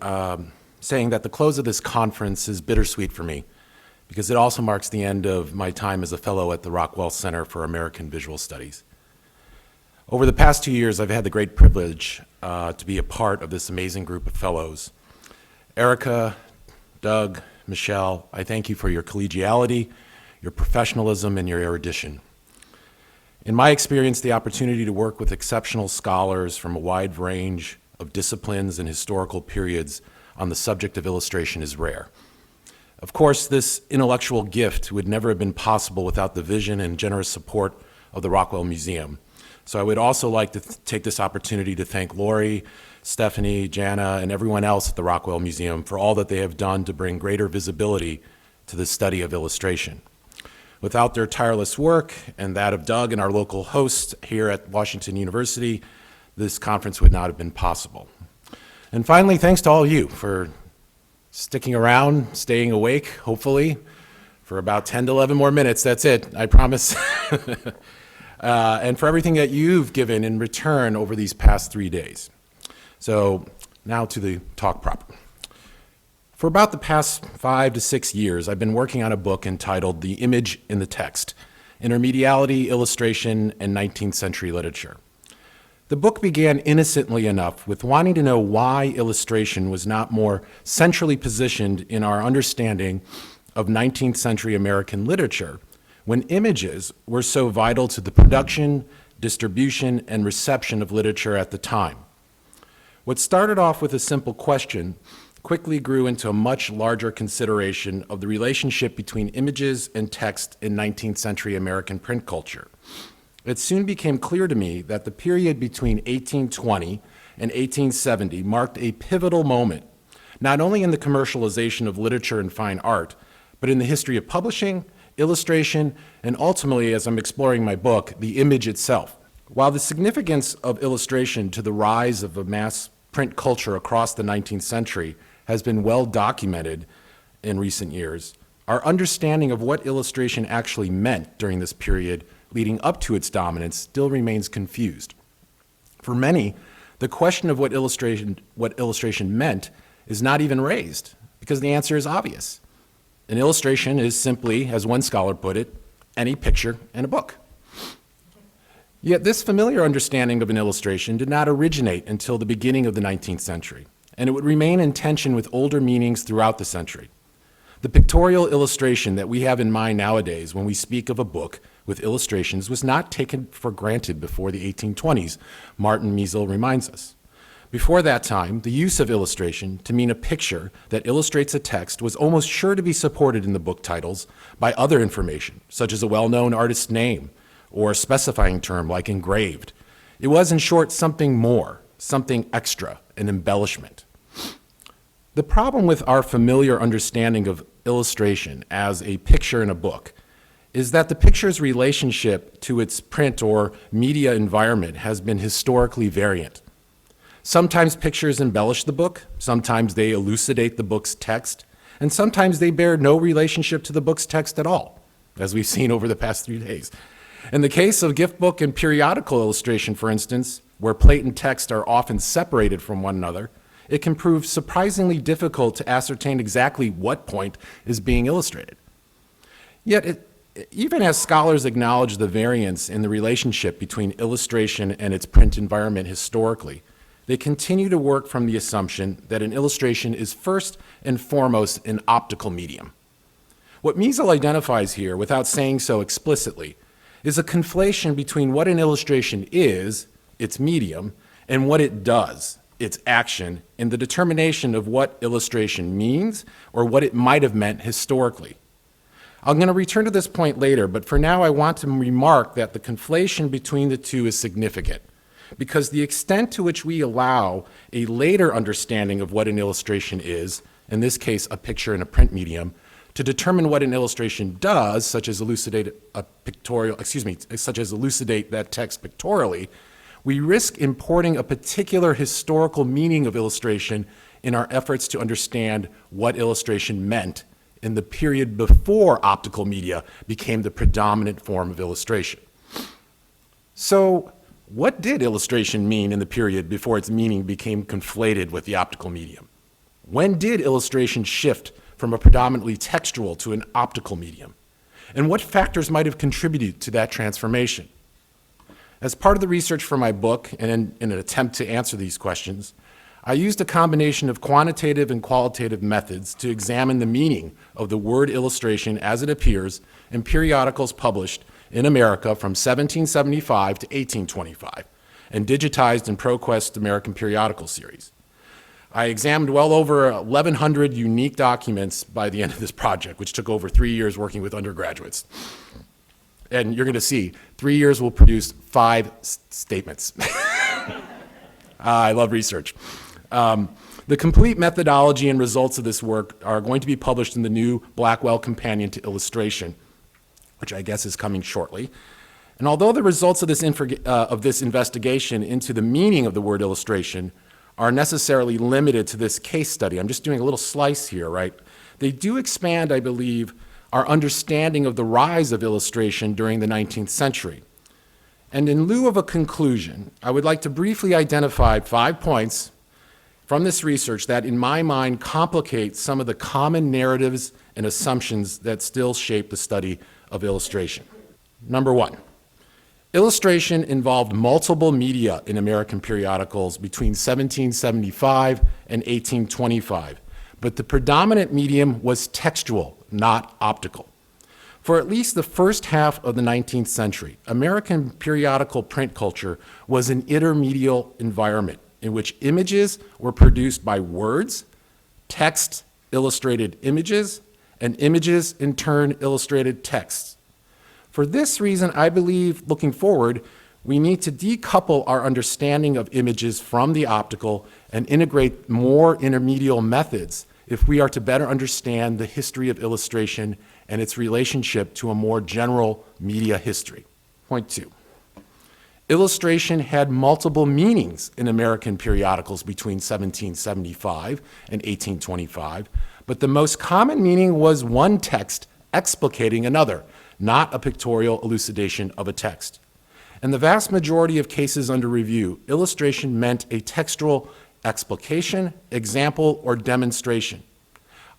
saying that the close of this conference is bittersweet for me, because it also marks the end of my time as a fellow at the Rockwell Center for American Visual Studies. Over the past 2 years, I've had the great privilege to be a part of this amazing group of fellows. Erika, Doug, Michele, I thank you for your collegiality, your professionalism, and your erudition. In my experience, the opportunity to work with exceptional scholars from a wide range of disciplines and historical periods on the subject of illustration is rare. Of course, this intellectual gift would never have been possible without the vision and generous support of the Rockwell Museum. So I would also like to take this opportunity to thank Lori, Stephanie, Jana, and everyone else at the Rockwell Museum for all that they have done to bring greater visibility to the study of illustration. Without their tireless work and that of Doug and our local host here at Washington University, this conference would not have been possible. And finally, thanks to all of you for sticking around, staying awake, hopefully, for about 10 to 11 more minutes. That's it, I promise. And for everything that you've given in return over these past 3 days. So now to the talk proper. For about the past 5 to 6 years, I've been working on a book entitled The Image in the Text, Intermediality, Illustration, and 19th Century Literature. The book began innocently enough with wanting to know why illustration was not more centrally positioned in our understanding of 19th century American literature when images were so vital to the production, distribution, and reception of literature at the time. What started off with a simple question quickly grew into a much larger consideration of the relationship between images and text in 19th century American print culture. it soon became clear to me that the period between 1820 and 1870 marked a pivotal moment, not only in the commercialization of literature and fine art, but in the history of publishing, illustration, and ultimately, as I'm exploring my book, the image itself. While the significance of illustration to the rise of a mass print culture across the 19th century has been well documented in recent years, our understanding of what illustration actually meant during this period leading up to its dominance still remains confused. For many, the question of what illustration meant is not even raised, because the answer is obvious. An illustration is simply, as one scholar put it, any picture in a book. Yet this familiar understanding of an illustration did not originate until the beginning of the 19th century, and it would remain in tension with older meanings throughout the century. The pictorial illustration that we have in mind nowadays when we speak of a book with illustrations was not taken for granted before the 1820s, Martin Miesel reminds us. Before that time, the use of illustration to mean a picture that illustrates a text was almost sure to be supported in the book titles by other information, such as a well-known artist's name or a specifying term like engraved. It was, in short, something more, something extra, an embellishment. The problem with our familiar understanding of illustration as a picture in a book is that the picture's relationship to its print or media environment has been historically variant. Sometimes pictures embellish the book, sometimes they elucidate the book's text, and sometimes they bear no relationship to the book's text at all, as we've seen over the past 3 days. In the case of gift book and periodical illustration, for instance, where plate and text are often separated from one another, it can prove surprisingly difficult to ascertain exactly what point is being illustrated. Yet, even as scholars acknowledge the variance in the relationship between illustration and its print environment historically, they continue to work from the assumption that an illustration is first and foremost an optical medium. What Miesel identifies here, without saying so explicitly, is a conflation between what an illustration is, its medium, and what it does, its action, in the determination of what illustration means or what it might have meant historically. I'm going to return to this point later, but for now I want to remark that the conflation between the two is significant, because the extent to which we allow a later understanding of what an illustration is, in this case a picture in a print medium, to determine what an illustration does, such as elucidate that text pictorially, we risk importing a particular historical meaning of illustration in our efforts to understand what illustration meant in the period before optical media became the predominant form of illustration. So, what did illustration mean in the period before its meaning became conflated with the optical medium? When did illustration shift from a predominantly textual to an optical medium? And what factors might have contributed to that transformation? As part of the research for my book, and in an attempt to answer these questions, I used a combination of quantitative and qualitative methods to examine the meaning of the word illustration as it appears in periodicals published in America from 1775 to 1825 and digitized in ProQuest American Periodical Series. I examined well over 1,100 unique documents by the end of this project, which took over 3 years working with undergraduates. And you're going to see, 3 years will produce 5 statements. I love research. The complete methodology and results of this work are going to be published in the new Blackwell Companion to Illustration, which I guess is coming shortly. And although the results of this investigation into the meaning of the word illustration are necessarily limited to this case study, I'm just doing a little slice here, right? They do expand, I believe, our understanding of the rise of illustration during the 19th century. And in lieu of a conclusion, I would like to briefly identify 5 points from this research that, in my mind, complicate some of the common narratives and assumptions that still shape the study of illustration. Number 1, illustration involved multiple media in American periodicals between 1775 and 1825, but the predominant medium was textual, not optical. For at least the first half of the 19th century, American periodical print culture was an intermedial environment in which images were produced by words, text illustrated images, and images in turn illustrated texts. For this reason, I believe, looking forward, we need to decouple our understanding of images from the optical and integrate more intermedial methods if we are to better understand the history of illustration and its relationship to a more general media history. Point 2. Illustration had multiple meanings in American periodicals between 1775 and 1825, but the most common meaning was one text explicating another, not a pictorial elucidation of a text. In the vast majority of cases under review, illustration meant a textual explication, example, or demonstration.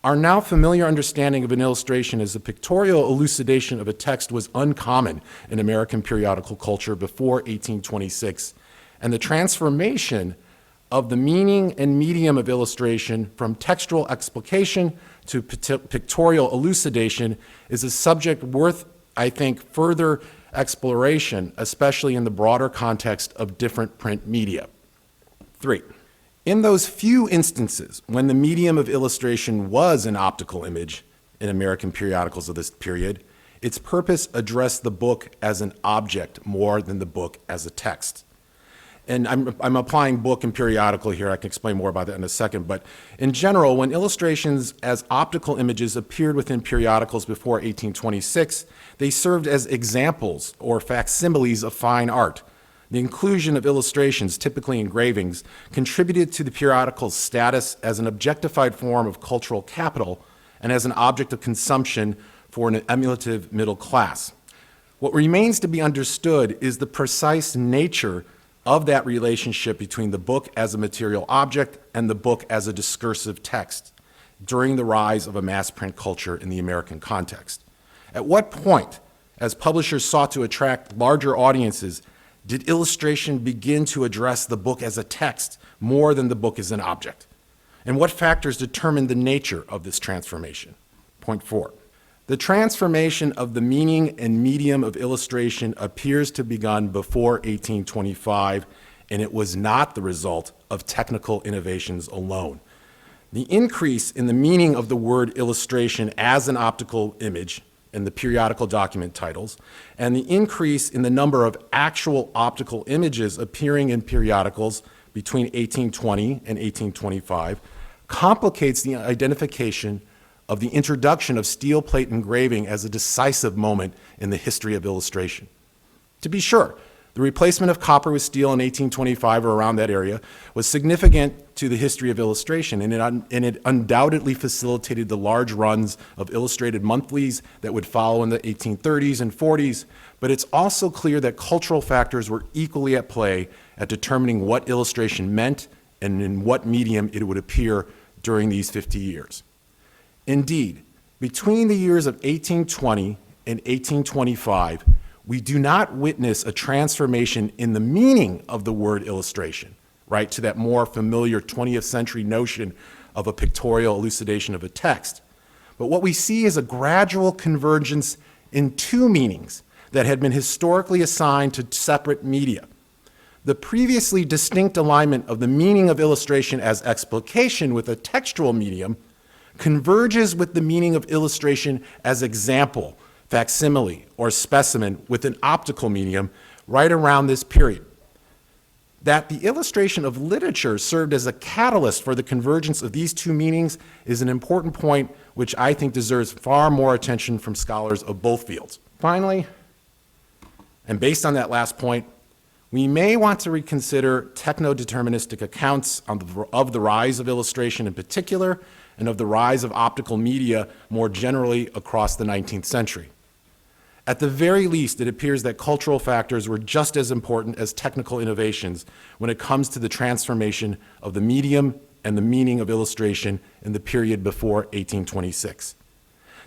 Our now familiar understanding of an illustration as a pictorial elucidation of a text was uncommon in American periodical culture before 1826, and the transformation of the meaning and medium of illustration from textual explication to pictorial elucidation is a subject worth, I think, further exploration, especially in the broader context of different print media. 3. In those few instances when the medium of illustration was an optical image in American periodicals of this period, its purpose addressed the book as an object more than the book as a text. And I'm applying book and periodical here. I can explain more about that in a second. But in general, when illustrations as optical images appeared within periodicals before 1826, they served as examples or facsimiles of fine art. The inclusion of illustrations, typically engravings, contributed to the periodical's status as an objectified form of cultural capital and as an object of consumption for an emulative middle class. What remains to be understood is the precise nature of that relationship between the book as a material object and the book as a discursive text during the rise of a mass print culture in the American context. At what point, as publishers sought to attract larger audiences, did illustration begin to address the book as a text more than the book as an object? And what factors determined the nature of this transformation? Point 4. The transformation of the meaning and medium of illustration appears to have begun before 1825, and it was not the result of technical innovations alone. The increase in the meaning of the word illustration as an optical image in the periodical document titles, and the increase in the number of actual optical images appearing in periodicals between 1820 and 1825 complicates the identification of the introduction of steel plate engraving as a decisive moment in the history of illustration. To be sure, the replacement of copper with steel in 1825 or around that area was significant to the history of illustration, and it undoubtedly facilitated the large runs of illustrated monthlies that would follow in the 1830s and 40s, but it's also clear that cultural factors were equally at play at determining what illustration meant and in what medium it would appear during these 50 years. Indeed, between the years of 1820 and 1825, we do not witness a transformation in the meaning of the word illustration, right, to that more familiar 20th century notion of a pictorial elucidation of a text. But what we see is a gradual convergence in two meanings that had been historically assigned to separate media. The previously distinct alignment of the meaning of illustration as explication with a textual medium converges with the meaning of illustration as example, facsimile, or specimen with an optical medium right around this period. That the illustration of literature served as a catalyst for the convergence of these two meanings is an important point which I think deserves far more attention from scholars of both fields. Finally, and based on that last point, we may want to reconsider techno-deterministic accounts of the rise of illustration in particular and of the rise of optical media more generally across the 19th century. At the very least, it appears that cultural factors were just as important as technical innovations when it comes to the transformation of the medium and the meaning of illustration in the period before 1826.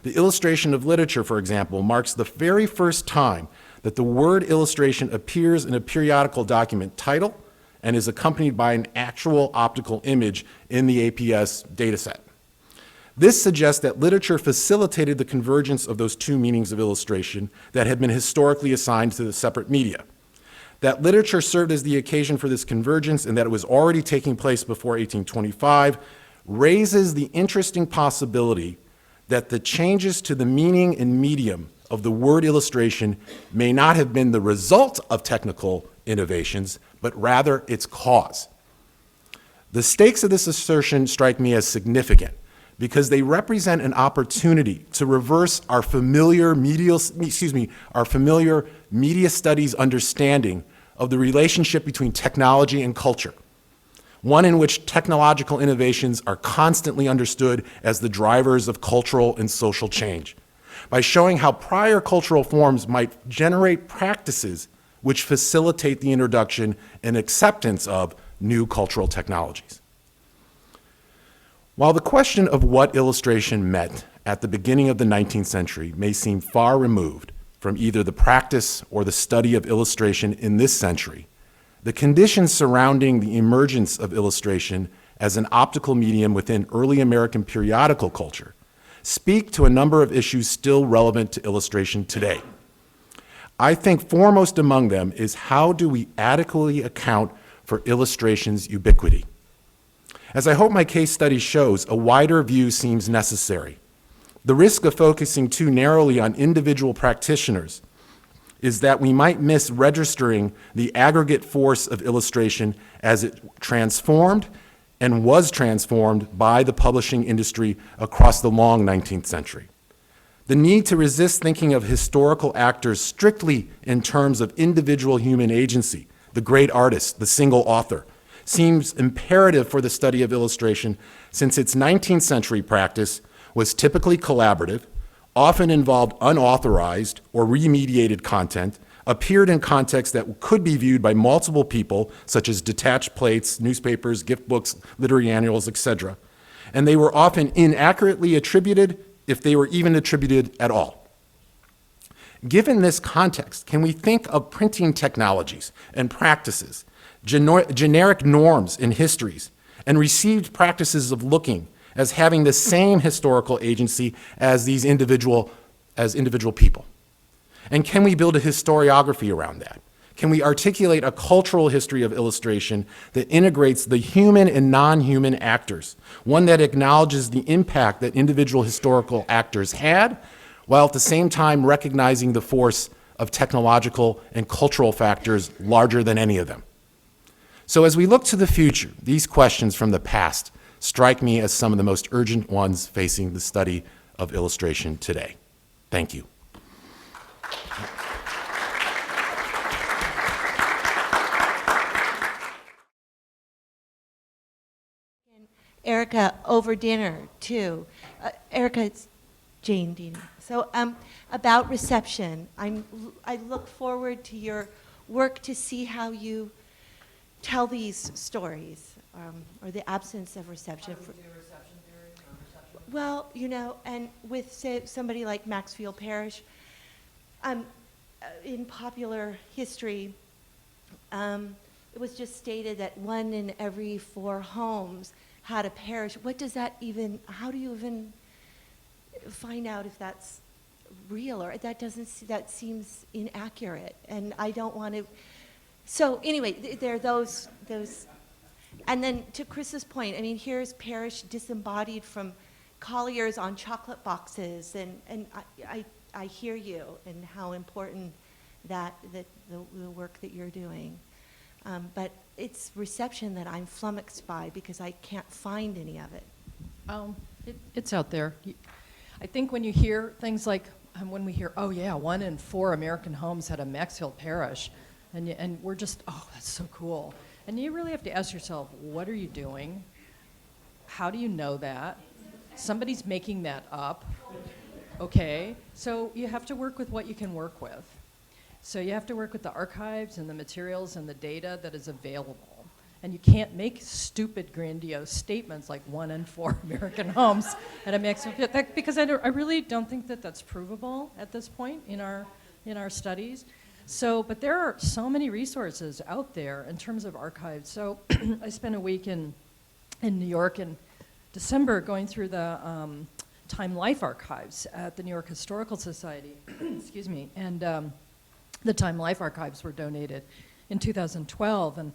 The illustration of literature, for example, marks the very first time that the word illustration appears in a periodical document title and is accompanied by an actual optical image in the APS dataset. This suggests that literature facilitated the convergence of those two meanings of illustration that had been historically assigned to the separate media. That literature served as the occasion for this convergence and that it was already taking place before 1825 raises the interesting possibility that the changes to the meaning and medium of the word illustration may not have been the result of technical innovations, but rather its cause. The stakes of this assertion strike me as significant because they represent an opportunity to reverse our familiar media studies understanding of the relationship between technology and culture, one in which technological innovations are constantly understood as the drivers of cultural and social change, by showing how prior cultural forms might generate practices which facilitate the introduction and acceptance of new cultural technologies. While the question of what illustration meant at the beginning of the 19th century may seem far removed from either the practice or the study of illustration in this century, the conditions surrounding the emergence of illustration as an optical medium within early American periodical culture speak to a number of issues still relevant to illustration today. I think foremost among them is how do we adequately account for illustration's ubiquity? As I hope my case study shows, a wider view seems necessary. The risk of focusing too narrowly on individual practitioners is that we might miss registering the aggregate force of illustration as it transformed and was transformed by the publishing industry across the long 19th century. The need to resist thinking of historical actors strictly in terms of individual human agency, the great artist, the single author, seems imperative for the study of illustration since its 19th century practice was typically collaborative, often involved unauthorized or remediated content, appeared in contexts that could be viewed by multiple people, such as detached plates, newspapers, gift books, literary annuals, etc. And they were often inaccurately attributed, if they were even attributed at all. Given this context, can we think of printing technologies and practices, generic norms in histories, and received practices of looking as having the same historical agency as these individual people? And can we build a historiography around that? Can we articulate a cultural history of illustration that integrates the human and non-human actors, one that acknowledges the impact that individual historical actors had, while at the same time recognizing the force of technological and cultural factors larger than any of them? So as we look to the future, these questions from the past strike me as some of the most urgent ones facing the study of illustration today. Thank you. Erika over dinner too. Erika, it's Jane Dean. So about reception, I look forward to your work to see how you tell these stories, or the absence of reception. How do we do reception theory or reception? Well, you know, and with say, somebody like Maxfield Parrish, in popular history, it was just stated that 1 in every 4 homes had a parish. What does that even, how do you even find out if that's real, or that seems inaccurate, and I don't want to. So anyway, there are those, and then to Chris's point, I mean, here's parish disembodied from colliers on chocolate boxes, and I hear you and how important the work that you're doing, but it's reception that I'm flummoxed by because I can't find any of it. It's out there. I think when you hear things like, when we hear, oh yeah, 1 in 4 American homes had a Maxfield Parish, and we're just, oh, that's so cool. And you really have to ask yourself, what are you doing? How do you know that? Somebody's making that up, okay? So you have to work with what you can work with. So you have to work with the archives and the materials and the data that is available. And you can't make stupid, grandiose statements like 1 in 4 American homes at a Maxfield, because I really don't think that that's provable at this point in our studies. So, but there are so many resources out there in terms of archives. So I spent a week in New York in December going through the Time Life archives at the New York Historical Society, excuse me, and the Time Life archives were donated in 2012, and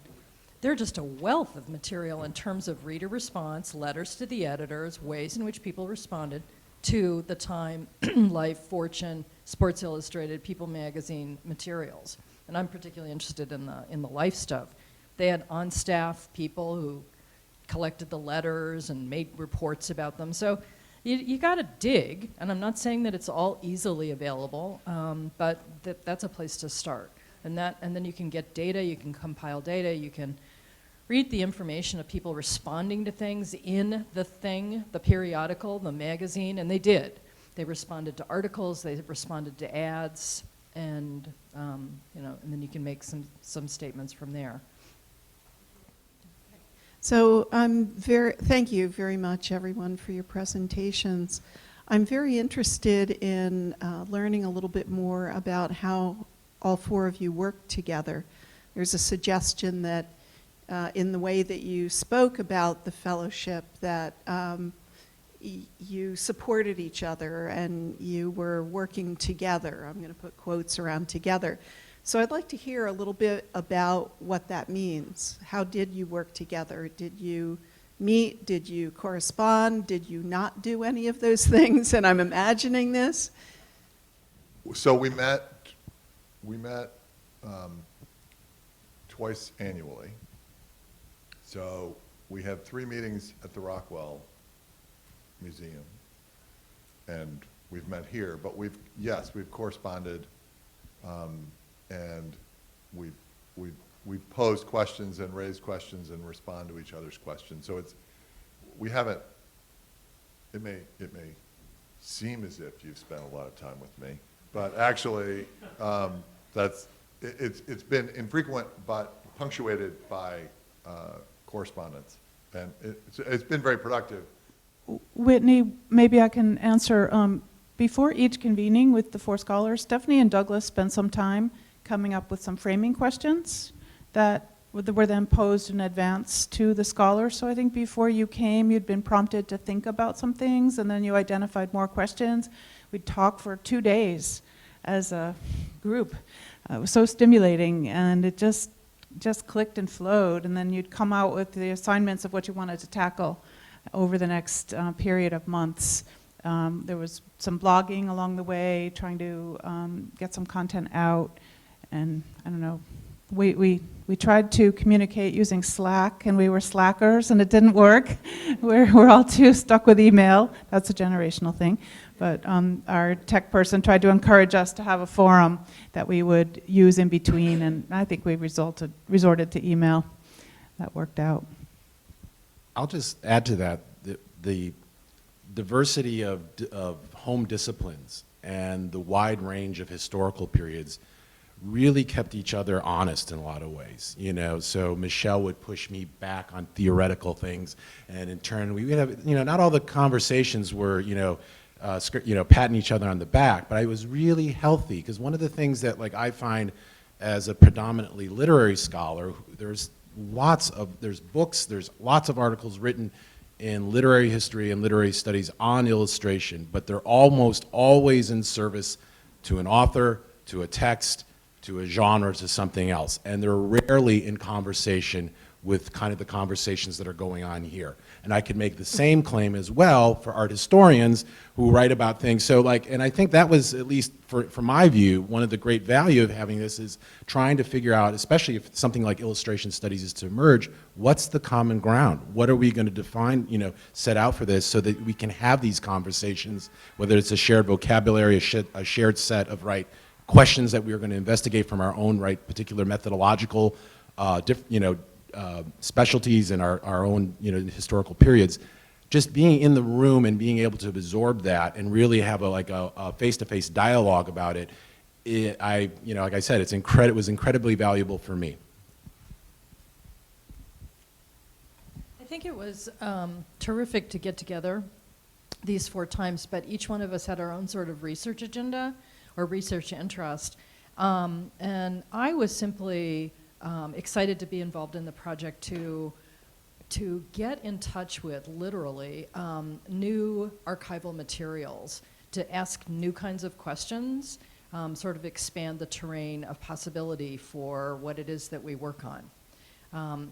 they're just a wealth of material in terms of reader response, letters to the editors, ways in which people responded to the Time, Life, Fortune, Sports Illustrated, People Magazine materials. And I'm particularly interested in the Life stuff. They had on-staff people who collected the letters and made reports about them. So you got to dig, and I'm not saying that it's all easily available, but that's a place to start. And then you can get data, you can compile data, you can read the information of people responding to things in the thing, the periodical, the magazine, and they did. They responded to articles, they responded to ads, and and then you can make some statements from there. So thank you very much, everyone, for your presentations. I'm very interested in learning a little bit more about how all four of you work together. There's a suggestion that in the way that you spoke about the fellowship, that you supported each other and you were working together. I'm going to put quotes around together. So I'd like to hear a little bit about what that means. How did you work together? Did you meet? Did you correspond? Did you not do any of those things? And I'm imagining this. So we met twice annually. So we had 3 meetings at the Rockwell Museum, and we've met here. But we've corresponded, and we've posed questions and raised questions and respond to each other's questions. So we haven't. It may seem as if you've spent a lot of time with me, but actually, it's been infrequent but punctuated by correspondence, and it's been very productive. Whitney, maybe I can answer. Before each convening with the 4 scholars, Stephanie and Douglas spent some time coming up with some framing questions that were then posed in advance to the scholars. So I think before you came, you'd been prompted to think about some things, and then you identified more questions. We'd talk for 2 days as a group. It was so stimulating, and it just clicked and flowed, and then you'd come out with the assignments of what you wanted to tackle over the next period of months. There was some blogging along the way, trying to get some content out, and I don't know, we tried to communicate using Slack, and we were slackers, and it didn't work. We're all too stuck with email. That's a generational thing. But our tech person tried to encourage us to have a forum that we would use in between, and I think we resorted to email. That worked out. I'll just add to that the diversity of home disciplines and the wide range of historical periods really kept each other honest in a lot of ways, So Michele would push me back on theoretical things, and in turn we would have, not all the conversations were, patting each other on the back, but I was really healthy, because one of the things that I find as a predominantly literary scholar, there's books, there's lots of articles written in literary history and literary studies on illustration, but they're almost always in service to an author, to a text, to a genre, to something else, and they're rarely in conversation with kind of the conversations that are going on here. And I could make the same claim as well for art historians who write about things. So and I think that was, at least from my view, one of the great value of having this is trying to figure out, especially if something like illustration studies is to emerge, what's the common ground? What are we going to define, set out for this so that we can have these conversations, whether it's a shared vocabulary, a shared set of questions that we are going to investigate from our own particular methodological specialties and our own historical periods. Just being in the room and being able to absorb that and really have a face-to-face dialogue about it, like I said, it was incredibly valuable for me. I think it was terrific to get together these 4 times, but each one of us had our own sort of research agenda or research interest. And I was simply excited to be involved in the project to get in touch with, literally, new archival materials, to ask new kinds of questions, sort of expand the terrain of possibility for what it is that we work on.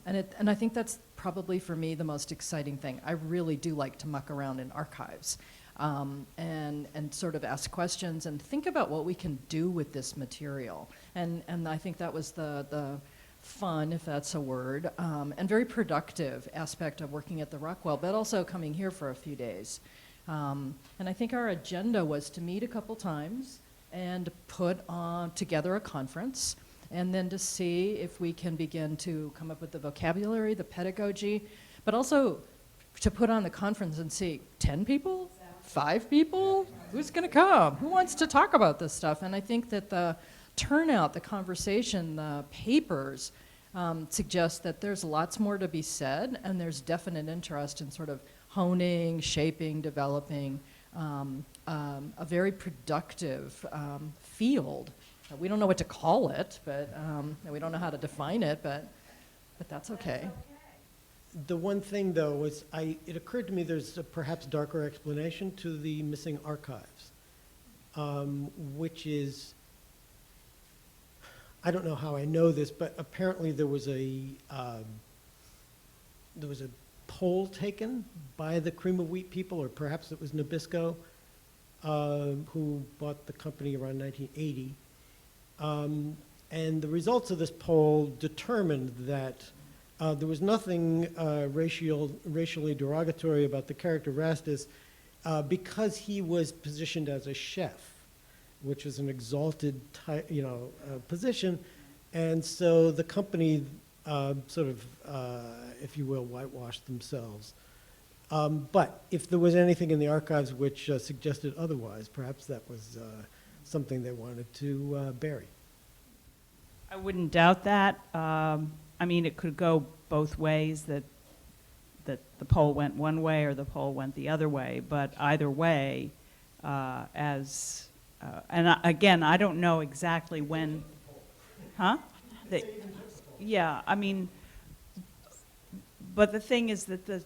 And I think that's probably, for me, the most exciting thing. I really do like to muck around in archives. and sort of ask questions and think about what we can do with this material. And I think that was the fun, if that's a word, and very productive aspect of working at the Rockwell, but also coming here for a few days. And I think our agenda was to meet a couple times and put together a conference, and then to see if we can begin to come up with the vocabulary, the pedagogy, but also to put on the conference and see 10 people, 5 people, who's going to come? Who wants to talk about this stuff? And I think that the turnout, the conversation, the papers suggest that there's lots more to be said, and there's definite interest in sort of honing, shaping, developing a very productive field. We don't know what to call it, but we don't know how to define it, but that's okay. The one thing, though, was it occurred to me there's a perhaps darker explanation to the missing archives, which is, I don't know how I know this, but apparently there was a poll taken by the cream of wheat people, or perhaps it was Nabisco, who bought the company around 1980. And the results of this poll determined that there was nothing racially derogatory about the character Rastus because he was positioned as a chef, which is an exalted position. And so the company sort of, if you will, whitewashed themselves. But if there was anything in the archives which suggested otherwise, perhaps that was something they wanted to bury. I wouldn't doubt that. I mean, it could go both ways, that the poll went one way or the poll went the other way. But either way, again, I don't know exactly when, huh? Yeah, I mean, but the thing is that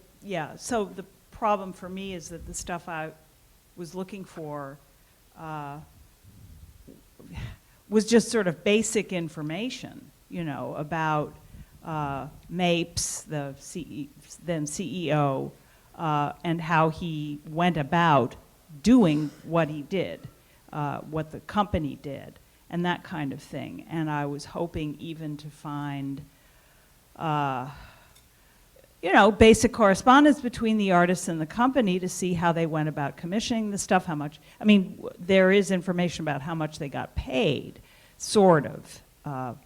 so the problem for me is that the stuff I was looking for was just sort of basic information, about Mapes, the then CEO, and how he went about doing what he did, what the company did, and that kind of thing. And I was hoping even to find, basic correspondence between the artists and the company to see how they went about commissioning the stuff, how much, there is information about how much they got paid, sort of,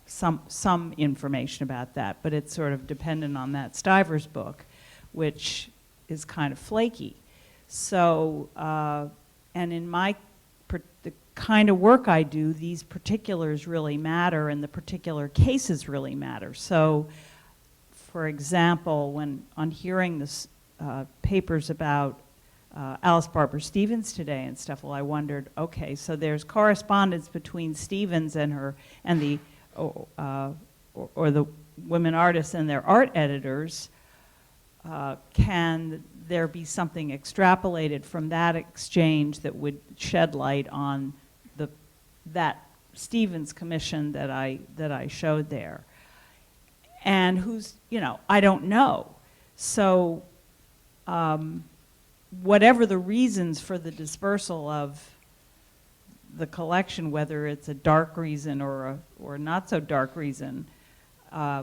some information about that, but it's sort of dependent on that Stivers book, which is kind of flaky. So, and in the kind of work I do, these particulars really matter, and the particular cases really matter. So, for example, when on hearing this papers about Alice Barber Stevens today and stuff, well, I wondered, okay, so there's correspondence between Stevens and her and the or the women artists and their art editors. Can there be something extrapolated from that exchange that would shed light on that Stevens commission that I showed there? And who's, I don't know. So whatever the reasons for the dispersal of the collection, whether it's a dark reason or not so dark reason,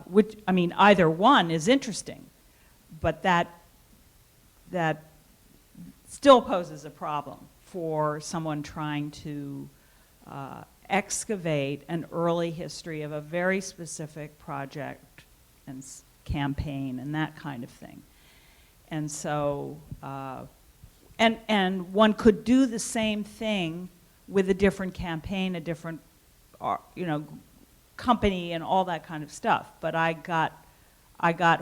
which, either one is interesting, but that still poses a problem for someone trying to excavate an early history of a very specific project and campaign and that kind of thing. And so, and one could do the same thing with a different campaign, a different, company and all that kind of stuff. But I got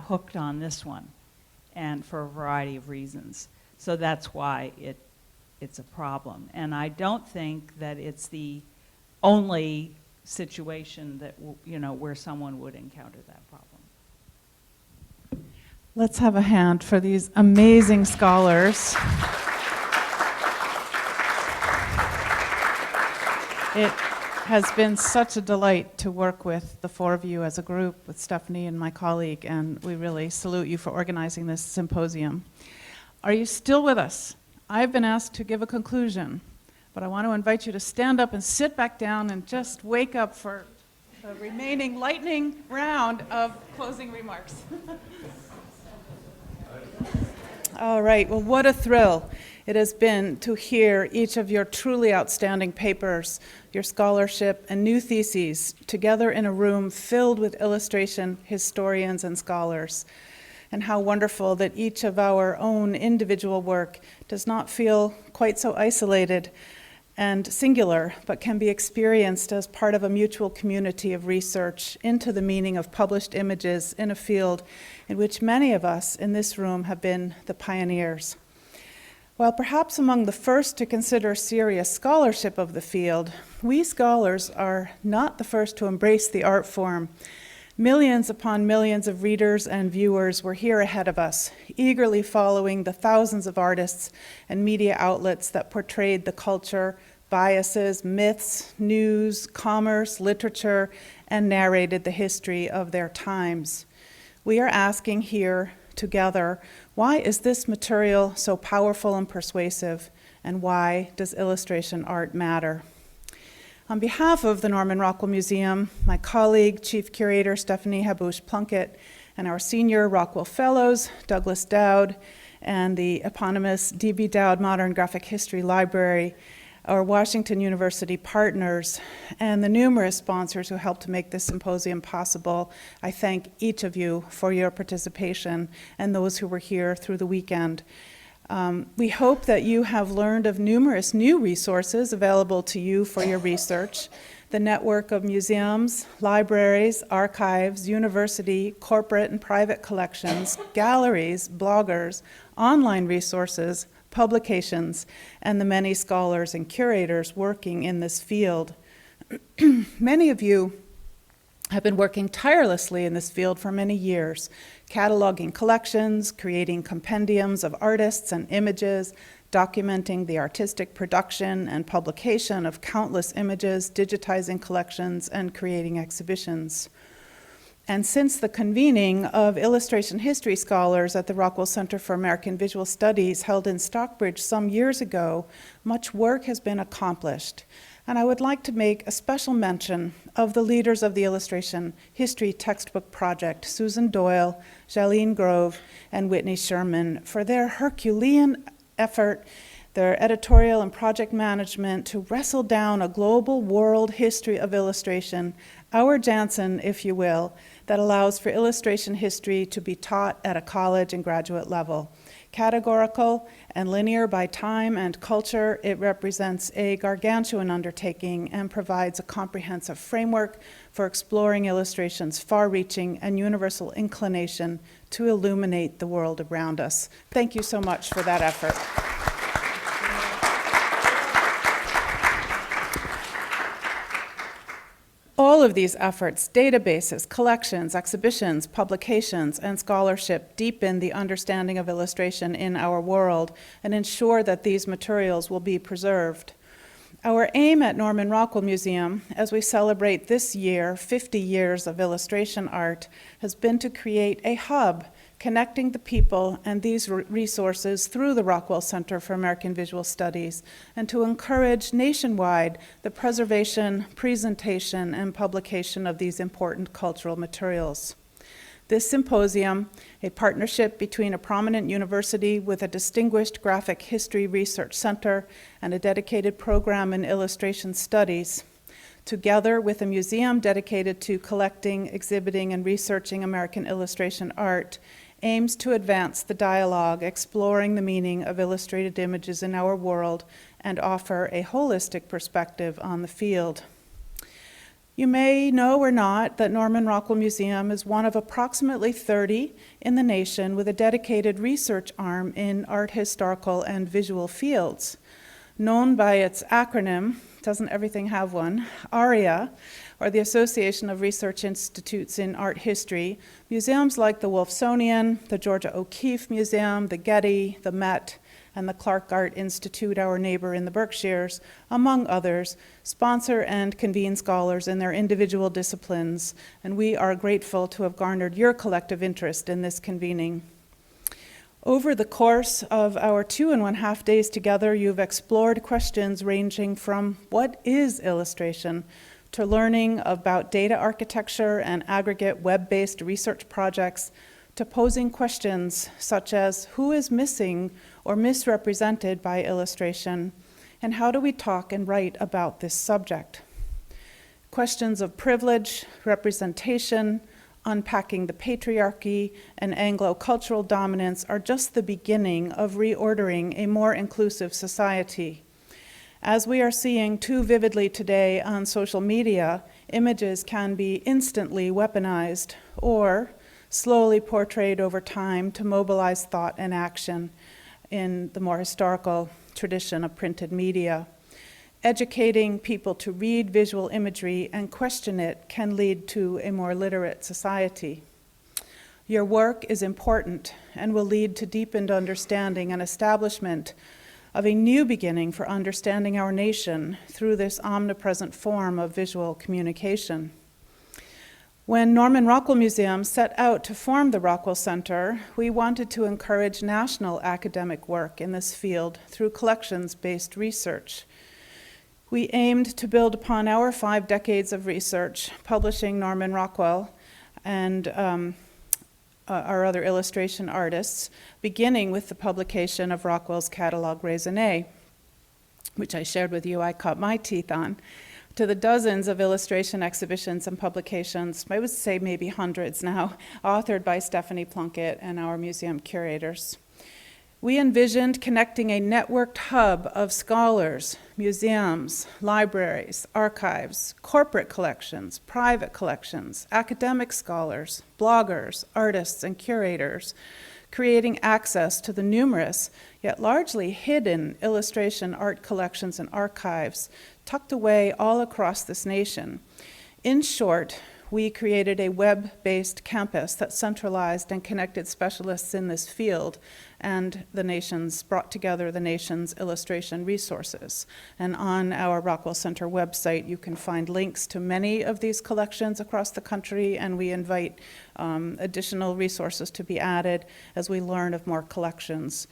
hooked on this one, and for a variety of reasons. So that's why it's a problem. And I don't think that it's the only situation that where someone would encounter that problem. Let's have a hand for these amazing scholars. It has been such a delight to work with the four of you as a group, with Stephanie and my colleague, and we really salute you for organizing this symposium. Are you still with us? I've been asked to give a conclusion, but I want to invite you to stand up and sit back down and just wake up for the remaining lightning round of closing remarks. All right, well, what a thrill it has been to hear each of your truly outstanding papers, your scholarship, and new theses together in a room filled with illustration historians and scholars. And how wonderful that each of our own individual work does not feel quite so isolated and singular, but can be experienced as part of a mutual community of research into the meaning of published images in a field in which many of us in this room have been the pioneers. While perhaps among the first to consider serious scholarship of the field, we scholars are not the first to embrace the art form. Millions upon millions of readers and viewers were here ahead of us, eagerly following the thousands of artists and media outlets that portrayed the culture, biases, myths, news, commerce, literature, and narrated the history of their times. We are asking here together, why is this material so powerful and persuasive, and why does illustration art matter? On behalf of the Norman Rockwell Museum, my colleague, Chief Curator Stephanie Plunkett, and our senior Rockwell Fellows, Douglas Dowd, and the eponymous D.B. Dowd Modern Graphic History Library, our Washington University partners, and the numerous sponsors who helped to make this symposium possible, I thank each of you for your participation and those who were here through the weekend. We hope that you have learned of numerous new resources available to you for your research. The network of museums, libraries, archives, university, corporate and private collections, galleries, bloggers, online resources, publications, and the many scholars and curators working in this field. Many of you have been working tirelessly in this field for many years, cataloging collections, creating compendiums of artists and images, documenting the artistic production and publication of countless images, digitizing collections, and creating exhibitions. And since the convening of illustration history scholars at the Rockwell Center for American Visual Studies held in Stockbridge some years ago, much work has been accomplished. And I would like to make a special mention of the leaders of the Illustration History Textbook Project, Susan Doyle, Jalene Grove, and Whitney Sherman, for their Herculean effort, their editorial and project management to wrestle down a global world history of illustration, our Jansen, if you will, that allows for illustration history to be taught at a college and graduate level. Categorical and linear by time and culture, it represents a gargantuan undertaking and provides a comprehensive framework for exploring illustration's far-reaching and universal inclination to illuminate the world around us. Thank you so much for that effort. All of these efforts, databases, collections, exhibitions, publications, and scholarship deepen the understanding of illustration in our world and ensure that these materials will be preserved. Our aim at Norman Rockwell Museum, as we celebrate this year 50 years of illustration art, has been to create a hub connecting the people and these resources through the Rockwell Center for American Visual Studies, and to encourage nationwide the preservation, presentation, and publication of these important cultural materials. This symposium, a partnership between a prominent university with a distinguished graphic history research center and a dedicated program in illustration studies, together with a museum dedicated to collecting, exhibiting, and researching American illustration art, aims to advance the dialogue exploring the meaning of illustrated images in our world and offer a holistic perspective on the field. You may know or not that Norman Rockwell Museum is one of approximately 30 in the nation with a dedicated research arm in art historical and visual fields. Known by its acronym, doesn't everything have one, ARIA, or the Association of Research Institutes in Art History, museums like the Wolfsonian, the Georgia O'Keeffe Museum, the Getty, the Met, and the Clark Art Institute, our neighbor in the Berkshires, among others, sponsor and convene scholars in their individual disciplines, and we are grateful to have garnered your collective interest in this convening. Over the course of our 2.5 days together, you've explored questions ranging from what is illustration to learning about data architecture and aggregate web-based research projects, to posing questions such as who is missing or misrepresented by illustration, and how do we talk and write about this subject? Questions of privilege, representation, unpacking the patriarchy, and Anglo-cultural dominance are just the beginning of reordering a more inclusive society. As we are seeing too vividly today on social media, images can be instantly weaponized or slowly portrayed over time to mobilize thought and action in the more historical tradition of printed media. Educating people to read visual imagery and question it can lead to a more literate society. Your work is important and will lead to deepened understanding and establishment of a new beginning for understanding our nation through this omnipresent form of visual communication. When Norman Rockwell Museum set out to form the Rockwell Center, we wanted to encourage national academic work in this field through collections-based research. We aimed to build upon our 5 decades of research, publishing Norman Rockwell and our other illustration artists, beginning with the publication of Rockwell's Catalogue Raisonné, which I shared with you I cut my teeth on, to the dozens of illustration exhibitions and publications, I would say maybe hundreds now, authored by Stephanie Plunkett and our museum curators. We envisioned connecting a networked hub of scholars, museums, libraries, archives, corporate collections, private collections, academic scholars, bloggers, artists, and curators, creating access to the numerous, yet largely hidden illustration art collections and archives tucked away all across this nation. In short, we created a web-based campus that centralized and connected specialists in this field and brought together the nation's illustration resources. And on our Rockwell Center website, you can find links to many of these collections across the country, and we invite additional resources to be added as we learn of more collections.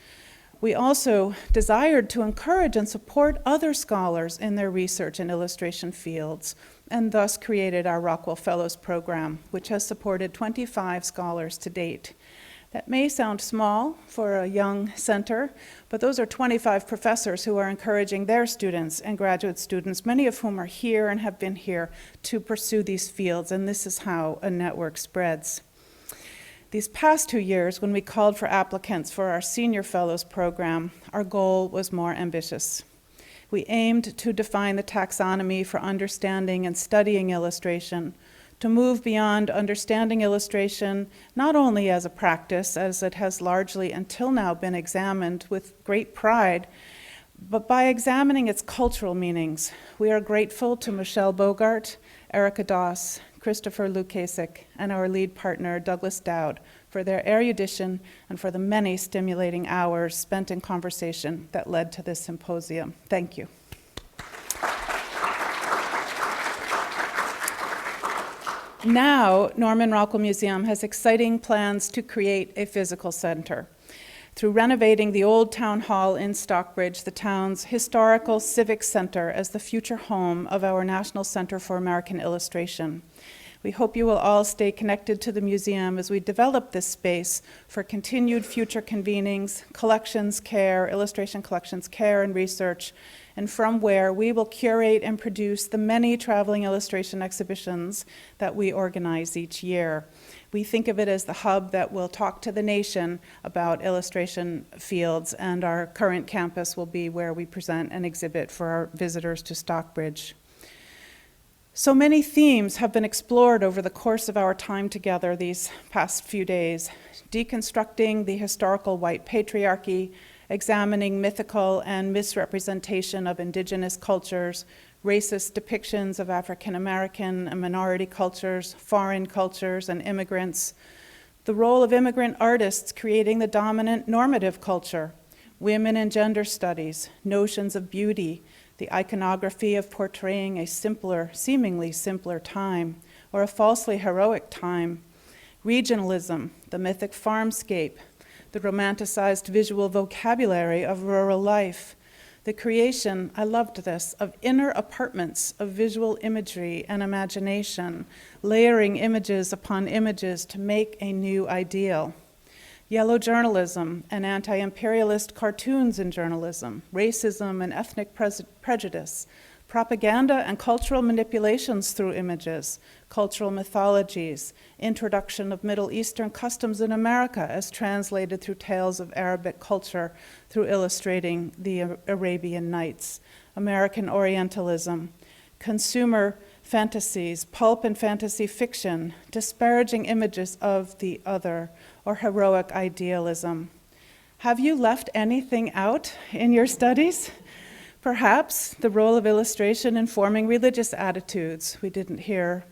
We also desired to encourage and support other scholars in their research and illustration fields, and thus created our Rockwell Fellows Program, which has supported 25 scholars to date. That may sound small for a young center, but those are 25 professors who are encouraging their students and graduate students, many of whom are here and have been here, to pursue these fields, and this is how a network spreads. These past 2 years, when we called for applicants for our Senior Fellows Program, our goal was more ambitious. We aimed to define the taxonomy for understanding and studying illustration, to move beyond understanding illustration not only as a practice, as it has largely until now been examined with great pride, but by examining its cultural meanings. We are grateful to Michele Bogart, Erika, Christopher Lukasik, and our lead partner, Douglas Dowd, for their erudition and for the many stimulating hours spent in conversation that led to this symposium. Thank you. Now, Norman Rockwell Museum has exciting plans to create a physical center. Through renovating the old town hall in Stockbridge, the town's historical civic center as the future home of our National Center for American Illustration. We hope you will all stay connected to the museum as we develop this space for continued future convenings, collections care, illustration collections care and research, and from where we will curate and produce the many traveling illustration exhibitions that we organize each year. We think of it as the hub that will talk to the nation about illustration fields, and our current campus will be where we present and exhibit for our visitors to Stockbridge. So many themes have been explored over the course of our time together these past few days: deconstructing the historical white patriarchy, examining mythical and misrepresentation of indigenous cultures, racist depictions of African American and minority cultures, foreign cultures, and immigrants, the role of immigrant artists creating the dominant normative culture, women and gender studies, notions of beauty, the iconography of portraying a simpler, seemingly simpler time, or a falsely heroic time, regionalism, the mythic farmscape, the romanticized visual vocabulary of rural life, the creation, I loved this, of inner apartments of visual imagery and imagination, layering images upon images to make a new ideal. Yellow journalism and anti-imperialist cartoons in journalism, racism and ethnic prejudice, propaganda and cultural manipulations through images, cultural mythologies, introduction of Middle Eastern customs in America as translated through tales of Arabic culture through illustrating the Arabian Nights, American Orientalism, consumer fantasies, pulp and fantasy fiction, disparaging images of the other, or heroic idealism. Have you left anything out in your studies? Perhaps the role of illustration in forming religious attitudes, we didn't hear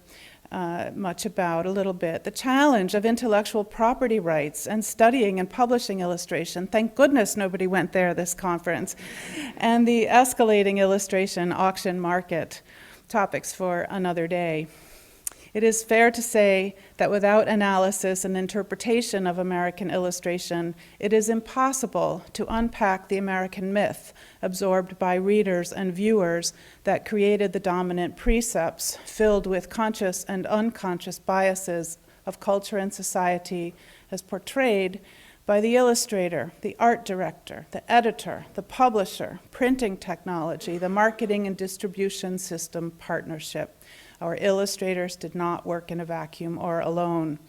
much about a little bit. The challenge of intellectual property rights and studying and publishing illustration. Thank goodness nobody went there this conference. And the escalating illustration auction market. Topics for another day. It is fair to say that without analysis and interpretation of American illustration, it is impossible to unpack the American myth absorbed by readers and viewers that created the dominant precepts filled with conscious and unconscious biases of culture and society as portrayed by the illustrator, the art director, the editor, the publisher, printing technology, the marketing and distribution system partnership. Our illustrators did not work in a vacuum or alone.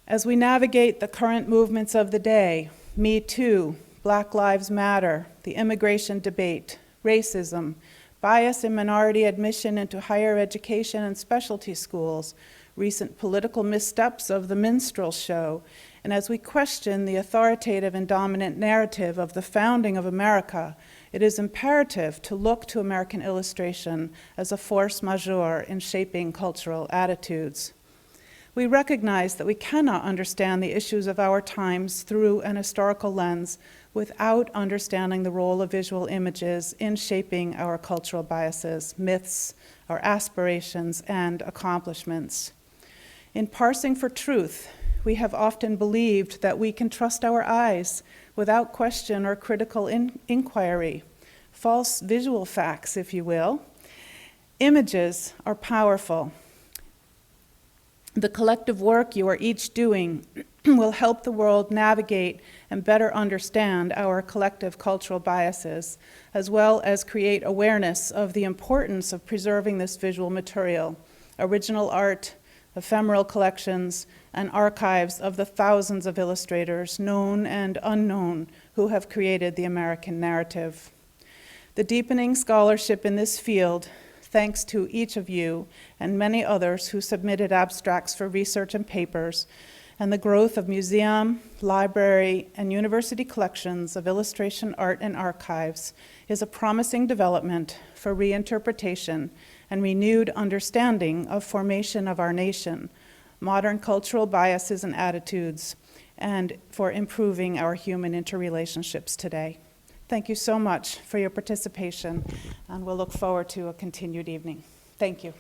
As we navigate the current movements of the day, Me Too, Black Lives Matter, the immigration debate, racism, bias in minority admission into higher education and specialty schools, recent political missteps of the minstrel show, and as we question the authoritative and dominant narrative of the founding of America, it is imperative to look to American illustration as a force majeure in shaping cultural attitudes. We recognize that we cannot understand the issues of our times through an historical lens without understanding the role of visual images in shaping our cultural biases, myths, our aspirations, and accomplishments. In parsing for truth, we have often believed that we can trust our eyes without question or critical inquiry. False visual facts, if you will. Images are powerful. The collective work you are each doing will help the world navigate and better understand our collective cultural biases, as well as create awareness of the importance of preserving this visual material, original art, ephemeral collections, and archives of the thousands of illustrators, known and unknown, who have created the American narrative. The deepening scholarship in this field, thanks to each of you and many others who submitted abstracts for research and papers, and the growth of museum, library, and university collections of illustration art and archives is a promising development for reinterpretation and renewed understanding of formation of our nation, modern cultural biases and attitudes, and for improving our human interrelationships today. Thank you so much for your participation, and we'll look forward to a continued evening. Thank you.